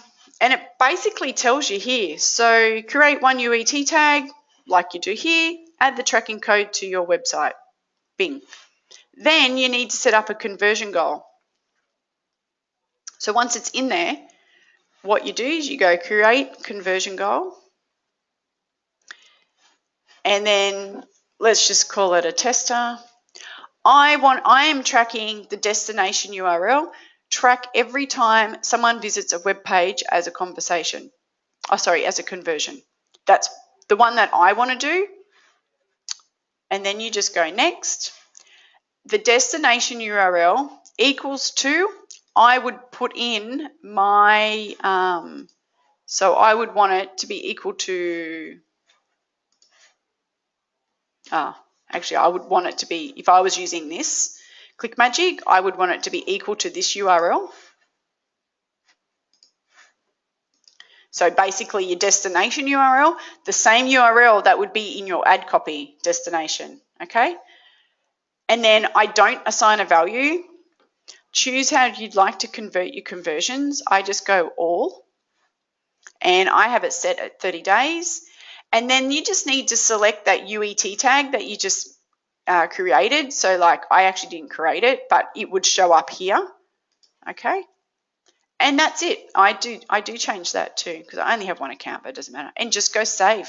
it basically tells you here. So create one UET tag like you do here, add the tracking code to your website, Bing. Then you need to set up a conversion goal. So once it's in there, what you do is you go create conversion goal. And then let's just call it a tester. I am tracking the destination URL. Track every time someone visits a web page as a conversation. As a conversion. That's the one that I want to do. And then you just go next. The destination URL equals to, I would put in my, so I would want it to be equal to, actually I would want it to be, if I was using this ClickMagick, I would want it to be equal to this URL. So basically your destination URL, the same URL that would be in your ad copy destination, okay? And then I don't assign a value. Choose how you'd like to convert your conversions. I just go all, and I have it set at 30 days. And then you just need to select that UET tag that you just created. So like I actually didn't create it, but it would show up here, okay? And that's it. I do change that too because I only have one account, but it doesn't matter. And just go save.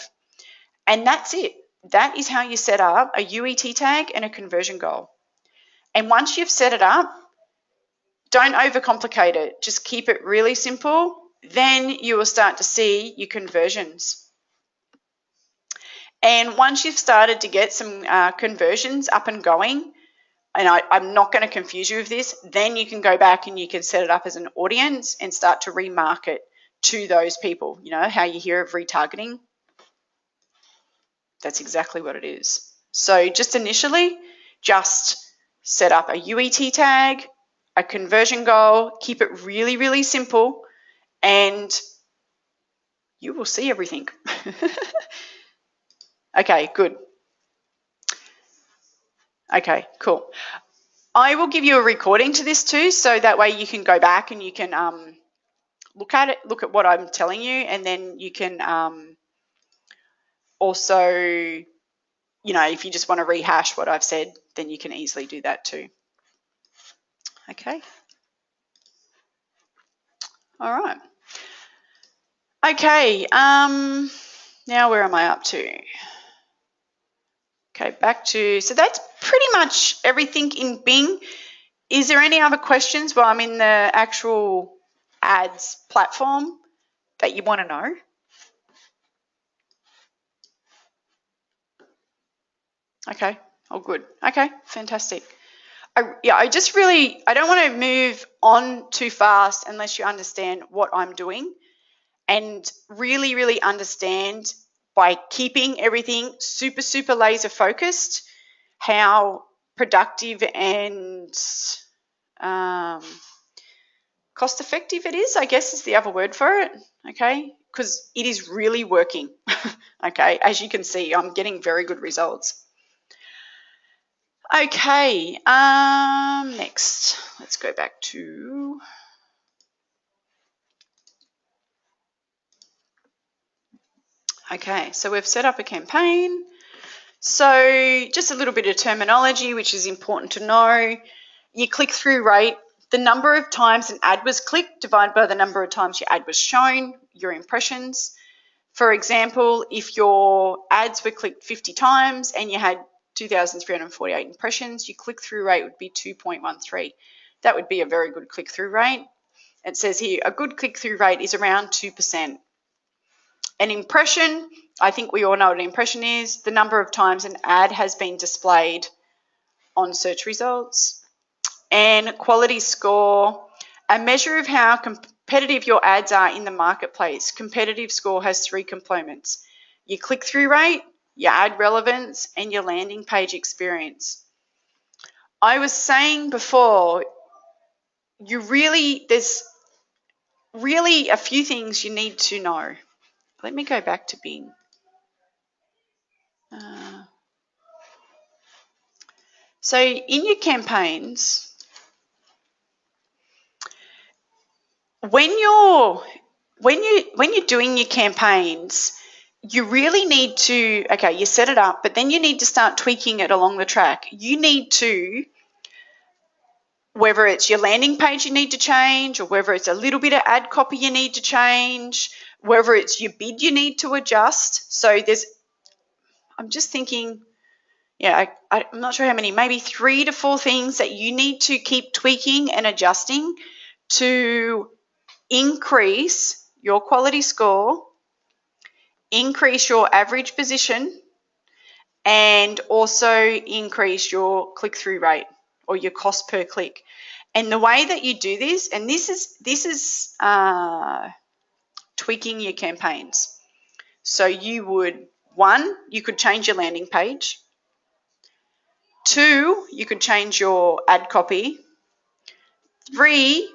And that's it. That is how you set up a UET tag and a conversion goal. And once you've set it up, don't overcomplicate it. Just keep it really simple. Then you will start to see your conversions. And once you've started to get some conversions up and going, and I'm not going to confuse you with this, then you can go back and you can set it up as an audience and start to remarket to those people. You know how you hear of retargeting? That's exactly what it is. So just initially, just set up a UET tag, a conversion goal, keep it really, really simple, and you will see everything. Okay, good. Okay, cool. I will give you a recording to this too, so that way you can go back and you can look at what I'm telling you, and then you can also, you know, if you just want to rehash what I've said, then you can easily do that too. Okay. All right. Okay, now where am I up to? Okay, back to, so that's pretty much everything in Bing. Is there any other questions while I'm in the actual ads platform that you want to know? Okay, all good. Okay, fantastic. I don't want to move on too fast unless you understand what I'm doing, and really, really understand by keeping everything super, super laser focused, how productive and cost effective it is, I guess is the other word for it, okay? Because it is really working, okay? As you can see, I'm getting very good results. Okay, next, let's go back to, okay, so we've set up a campaign. So just a little bit of terminology, which is important to know. Your click-through rate, the number of times an ad was clicked divided by the number of times your ad was shown, your impressions. For example, if your ads were clicked 50 times and you had 2,348 impressions, your click-through rate would be 2.13. That would be a very good click-through rate. It says here, a good click-through rate is around 2%. An impression, I think we all know what an impression is, the number of times an ad has been displayed on search results. And quality score, a measure of how competitive your ads are in the marketplace. Competitive score has 3 components: your click-through rate, your ad relevance, and your landing page experience. I was saying before, there's really a few things you need to know. Let me go back to Bing. So in your campaigns, when you're doing your campaigns, you really need to, okay, you set it up, but then you need to start tweaking it along the track. You need to, whether it's your landing page you need to change, or whether it's a little bit of ad copy you need to change, whether it's your bid you need to adjust. So I'm just thinking, yeah, I'm not sure how many, maybe 3 to 4 things that you need to keep tweaking and adjusting to increase your quality score, increase your average position, and also increase your click-through rate or your cost per click. And the way that you do this, and this is tweaking your campaigns. So you would, 1, you could change your landing page. 2, you could change your ad copy. 3,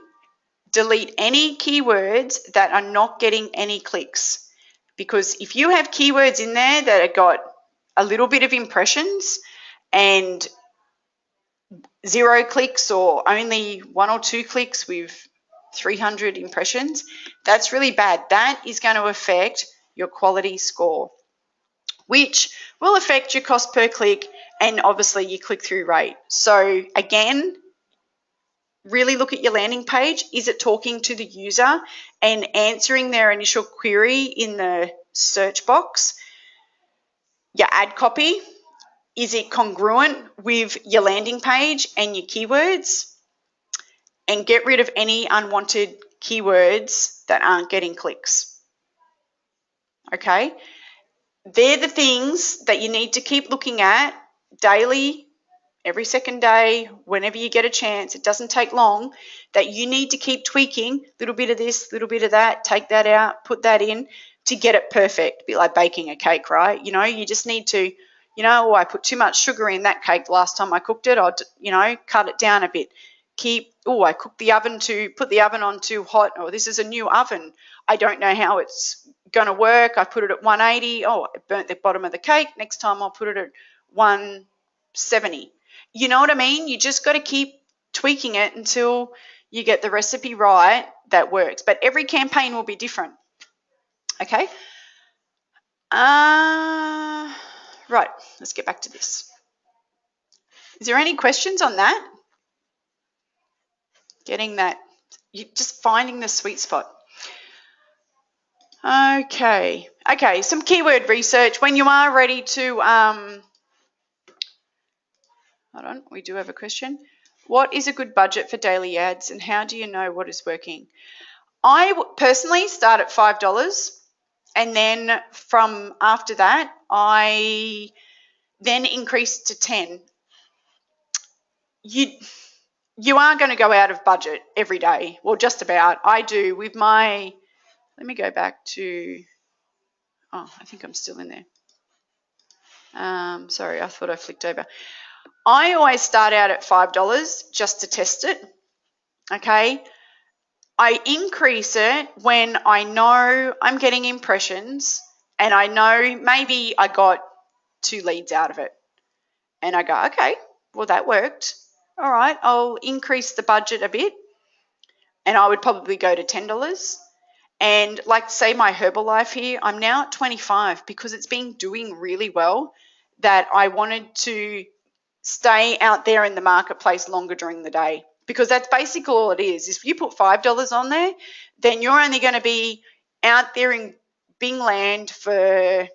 delete any keywords that are not getting any clicks. Because if you have keywords in there that have got a little bit of impressions and 0 clicks, or only 1 or 2 clicks with 300 impressions, that's really bad. That is going to affect your quality score, which will affect your cost per click and obviously your click-through rate. So again, really look at your landing page. Is it talking to the user and answering their initial query in the search box? Your ad copy, is it congruent with your landing page and your keywords? And get rid of any unwanted keywords that aren't getting clicks. Okay? They're the things that you need to keep looking at daily, every second day, whenever you get a chance. It doesn't take long, that you need to keep tweaking, a little bit of this, a little bit of that, take that out, put that in to get it perfect. A bit like baking a cake, right? You know, you just need to, oh, I put too much sugar in that cake last time I cooked it. I'll, cut it down a bit. I put the oven on too hot. Oh, this is a new oven. I don't know how it's going to work. I put it at 180. Oh, it burnt the bottom of the cake. Next time I'll put it at 170. You know what I mean? You just got to keep tweaking it until you get the recipe right that works. But every campaign will be different. Okay? Right, let's get back to this. Is there any questions on that? Just finding the sweet spot. Okay, some keyword research. When you are ready to, hold on, we do have a question. What is a good budget for daily ads and how do you know what is working? I personally start at $5, and then from after that, I then increase to 10. You are going to go out of budget every day. Well, just about. I do with my, let me go back to, I think I'm still in there. Sorry, I thought I flicked over. I always start out at $5 just to test it. Okay. I increase it when I know I'm getting impressions and I know maybe I got 2 leads out of it. And I go, okay, well, that worked. All right, I'll increase the budget a bit. And I would probably go to $10. And like say my Herbalife here, I'm now at 25 because it's been doing really well, that I wanted to stay out there in the marketplace longer during the day, because that's basically all it is. If you put $5 on there, then you're only going to be out there in Bing land for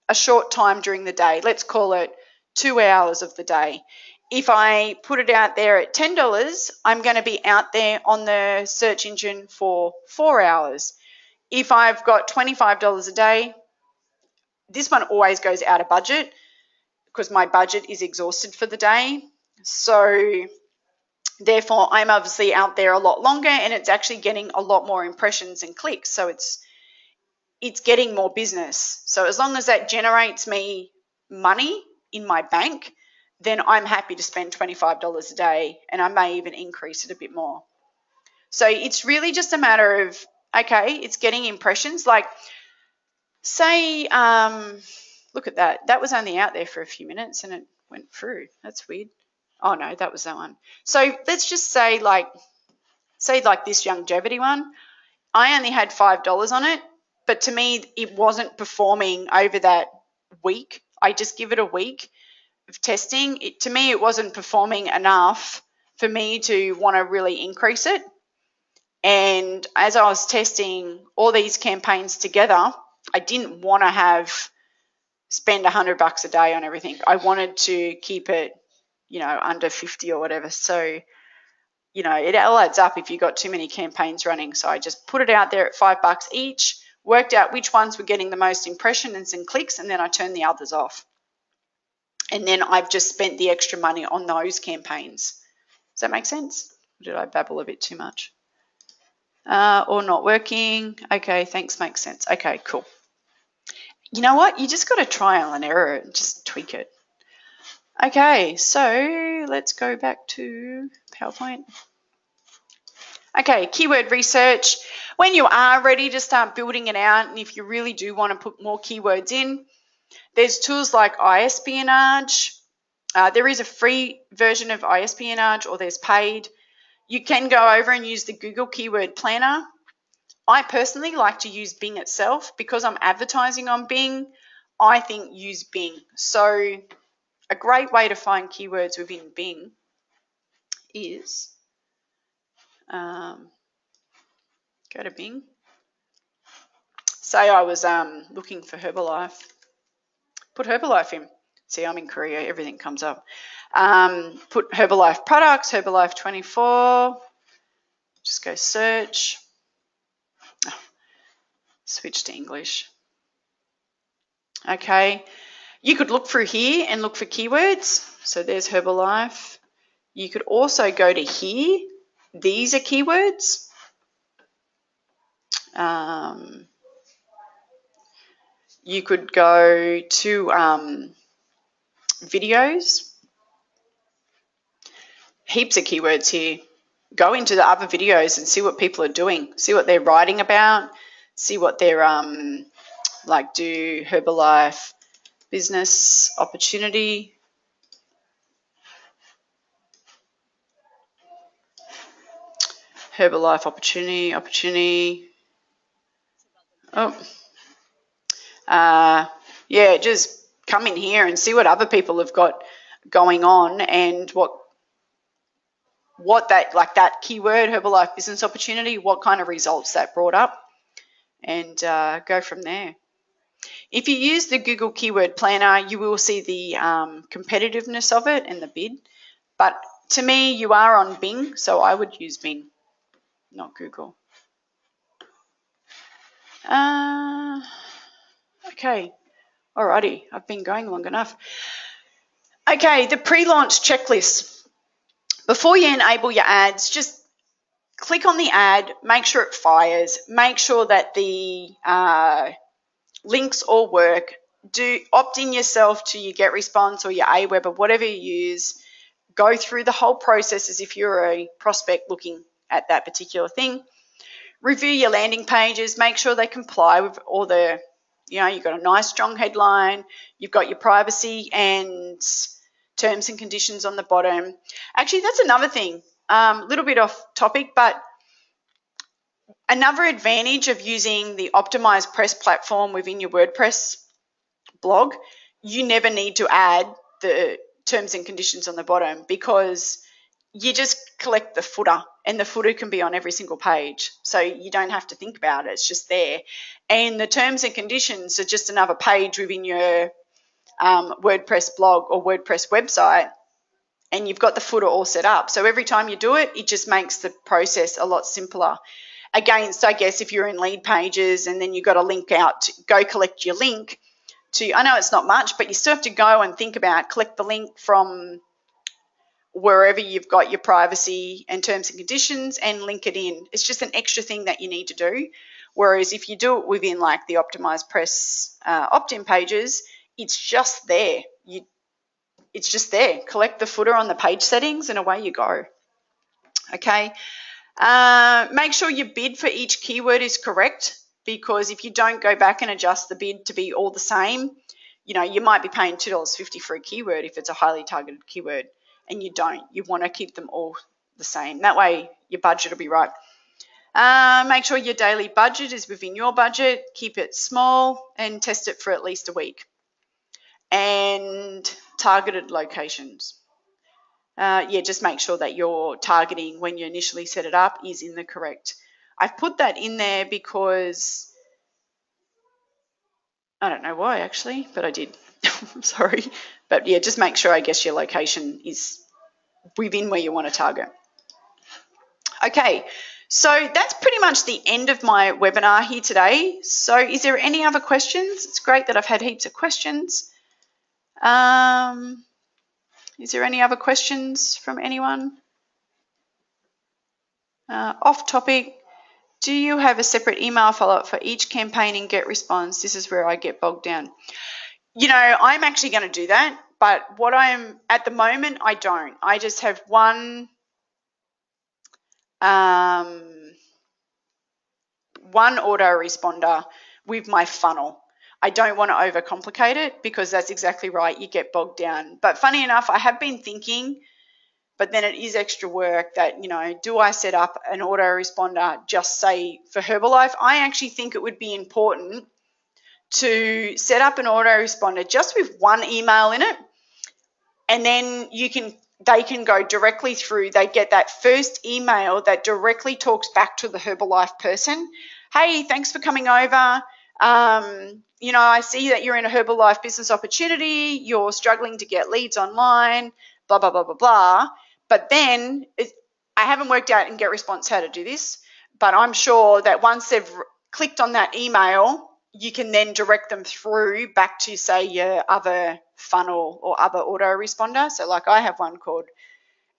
a short time during the day. Let's call it 2 hours of the day. If I put it out there at $10, I'm going to be out there on the search engine for 4 hours. if I've got $25 a day, this one always goes out of budget because my budget is exhausted for the day. So therefore, I'm obviously out there a lot longer, and it's actually getting a lot more impressions and clicks. So it's getting more business. So as long as that generates me money in my bank, then I'm happy to spend $25 a day, and I may even increase it a bit more. So it's really just a matter of, okay, it's getting impressions. Like, say, look at that. That was only out there for a few minutes and it went through. That's weird. Oh, no, that was that one. So let's just say like this longevity one. I only had $5 on it, but to me, it wasn't performing over that week. I just give it a week of testing. To me, it wasn't performing enough for me to want to really increase it. And as I was testing all these campaigns together, I didn't want to spend $100 a day on everything. I wanted to keep it, under 50 or whatever. So, it all adds up if you've got too many campaigns running. So I just put it out there at $5 each, worked out which ones were getting the most impressions and clicks, and then I turned the others off. And then I've just spent the extra money on those campaigns. Does that make sense? Or did I babble a bit too much? Or not working. Okay, thanks, makes sense. Okay, cool. You know what? You just got to trial and error it and just tweak it. Okay, so let's go back to PowerPoint. Okay, keyword research. When you are ready to start building it out, and if you really do want to put more keywords in, there's tools like iEspionage. There is a free version of iEspionage, or there's paid. You can go over and use the Google Keyword Planner. I personally like to use Bing itself because I'm advertising on Bing. I think use Bing. So a great way to find keywords within Bing is go to Bing. Say I was looking for Herbalife. Put Herbalife in. See, I'm in Korea. Everything comes up. Put Herbalife products, Herbalife 24. Just go search. Oh, switch to English. Okay. You could look through here and look for keywords. So there's Herbalife. You could also go to here. These are keywords. You could go to videos. Heaps of keywords here. Go into the other videos and see what people are doing. See what they're writing about. See what they're like do Herbalife business opportunity. Herbalife opportunity. Oh. Yeah, just come in here and see what other people have got going on and what that keyword Herbalife business opportunity, what kind of results that brought up, and go from there. If you use the Google Keyword Planner, you will see the competitiveness of it and the bid. But to me, you are on Bing, so I would use Bing, not Google. Okay, alrighty, I've been going long enough. Okay, the pre-launch checklist. Before you enable your ads, just click on the ad, make sure it fires, make sure that the links all work. Do opt in yourself to your GetResponse or your Aweber or whatever you use. Go through the whole process as if you're a prospect looking at that particular thing. Review your landing pages, make sure they comply with all the, you've got a nice strong headline, you've got your privacy and terms and conditions on the bottom. Actually, that's another thing, a little bit off topic, but another advantage of using the optimized press platform within your WordPress blog, you never need to add the terms and conditions on the bottom because you just collect the footer and the footer can be on every single page. So you don't have to think about it. It's just there. And the terms and conditions are just another page within your WordPress blog or WordPress website, and you've got the footer all set up. So every time you do it, it just makes the process a lot simpler. against, I guess, if you're in lead pages and then you've got a link out to go collect your link to, I know it's not much, but you still have to go and think about collect the link from wherever you've got your privacy and terms and conditions and link it in. It's just an extra thing that you need to do. Whereas if you do it within like the optimized press opt-in pages, it's just there. It's just there. Collect the footer on the page settings and away you go. Okay. Make sure your bid for each keyword is correct, because if you don't go back and adjust the bid to be all the same, you know, you might be paying $2.50 for a keyword if it's a highly targeted keyword, and you don't. You want to keep them all the same. That way your budget will be right. Make sure your daily budget is within your budget. Keep it small and test it for at least a week. And targeted locations. Yeah, just make sure that your targeting when you initially set it up is in the correct. I've put that in there because I don't know why actually, but I did. I'm sorry. But yeah, just make sure, I guess, your location is within where you want to target. Okay, so that's pretty much the end of my webinar here today. So is there any other questions? It's great that I've had heaps of questions. Is there any other questions from anyone? Off topic, do you have a separate email follow-up for each campaign and get response? This is where I get bogged down. You know, I'm actually going to do that, but what I'm at the moment, I don't. I just have one autoresponder with my funnel. I don't want to overcomplicate it because that's exactly right. You get bogged down. But funny enough, I have been thinking, but then it is extra work that, you know, do I set up an autoresponder just say for Herbalife? I actually think it would be important to set up an autoresponder just with one email in it, and then they can go directly through. They get that first email that directly talks back to the Herbalife person. Hey, thanks for coming over. You know, I see that you're in a Herbalife business opportunity. You're struggling to get leads online, blah, blah, blah, blah, blah. But then I haven't worked out in Get Response how to do this, but I'm sure that once they've clicked on that email, you can then direct them through back to, say, your other funnel or other autoresponder. So like I have one called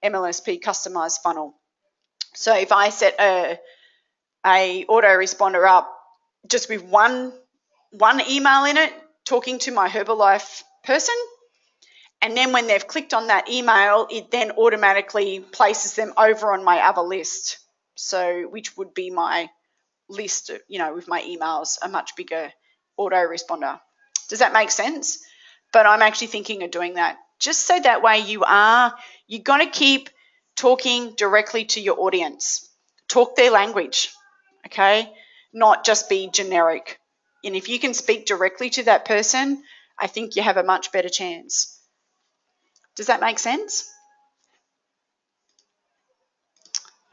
MLSP Customized Funnel. So if I set a autoresponder up just with one email in it talking to my Herbalife person, and then when they've clicked on that email, it then automatically places them over on my other list. So which would be my list, you know, with my emails, a much bigger autoresponder. Does that make sense? But I'm actually thinking of doing that. Just so that way you're going to keep talking directly to your audience. Talk their language, okay? Not just be generic. And if you can speak directly to that person, I think you have a much better chance. Does that make sense?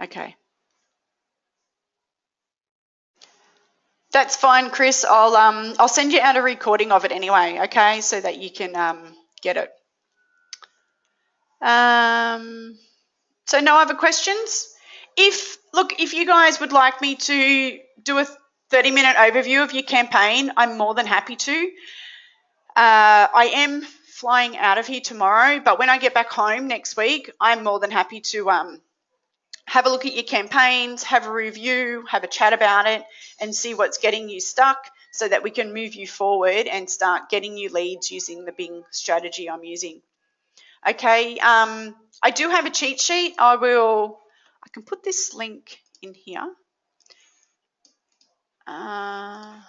Okay. That's fine, Chris. I'll send you out a recording of it anyway, okay, so that you can get it. So no other questions? If you guys would like me to do a 30-minute overview of your campaign, I'm more than happy to. I am flying out of here tomorrow, but when I get back home next week, I'm more than happy to have a look at your campaigns, have a review, have a chat about it, and see what's getting you stuck so that we can move you forward and start getting you leads using the Bing strategy I'm using. Okay, I do have a cheat sheet. I can put this link in here. I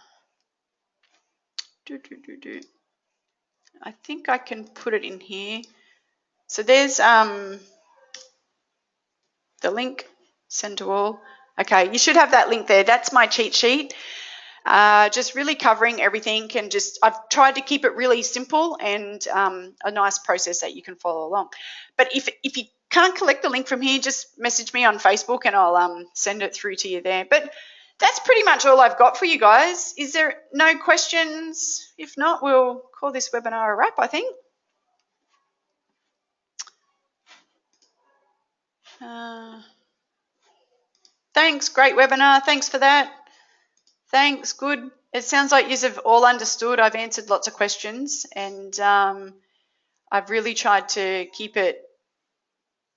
think I can put it in here. So there's the link, send to all. Okay, you should have that link there. That's my cheat sheet. Just really covering everything, and I've tried to keep it really simple and a nice process that you can follow along. But if you can't collect the link from here, just message me on Facebook and I'll send it through to you there. But that's pretty much all I've got for you guys. Is there no questions? If not, we'll call this webinar a wrap, I think. Thanks, great webinar. Thanks for that. Thanks, good. It sounds like you've all understood. I've answered lots of questions, and I've really tried to keep it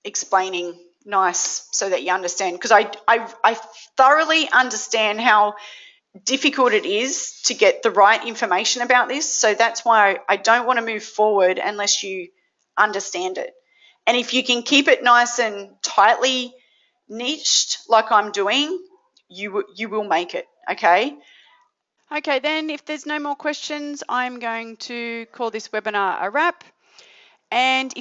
explaining nice so that you understand, because I thoroughly understand how difficult it is to get the right information about this. So that's why I don't want to move forward unless you understand it. And if you can keep it nice and tightly niched like I'm doing, you will make it, okay? Okay, then if there's no more questions, I'm going to call this webinar a wrap. And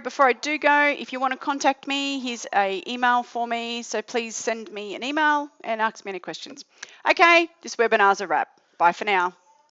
before I do go, if you want to contact me, here's an email for me. So please send me an email and ask me any questions. Okay, this webinar's a wrap. Bye for now.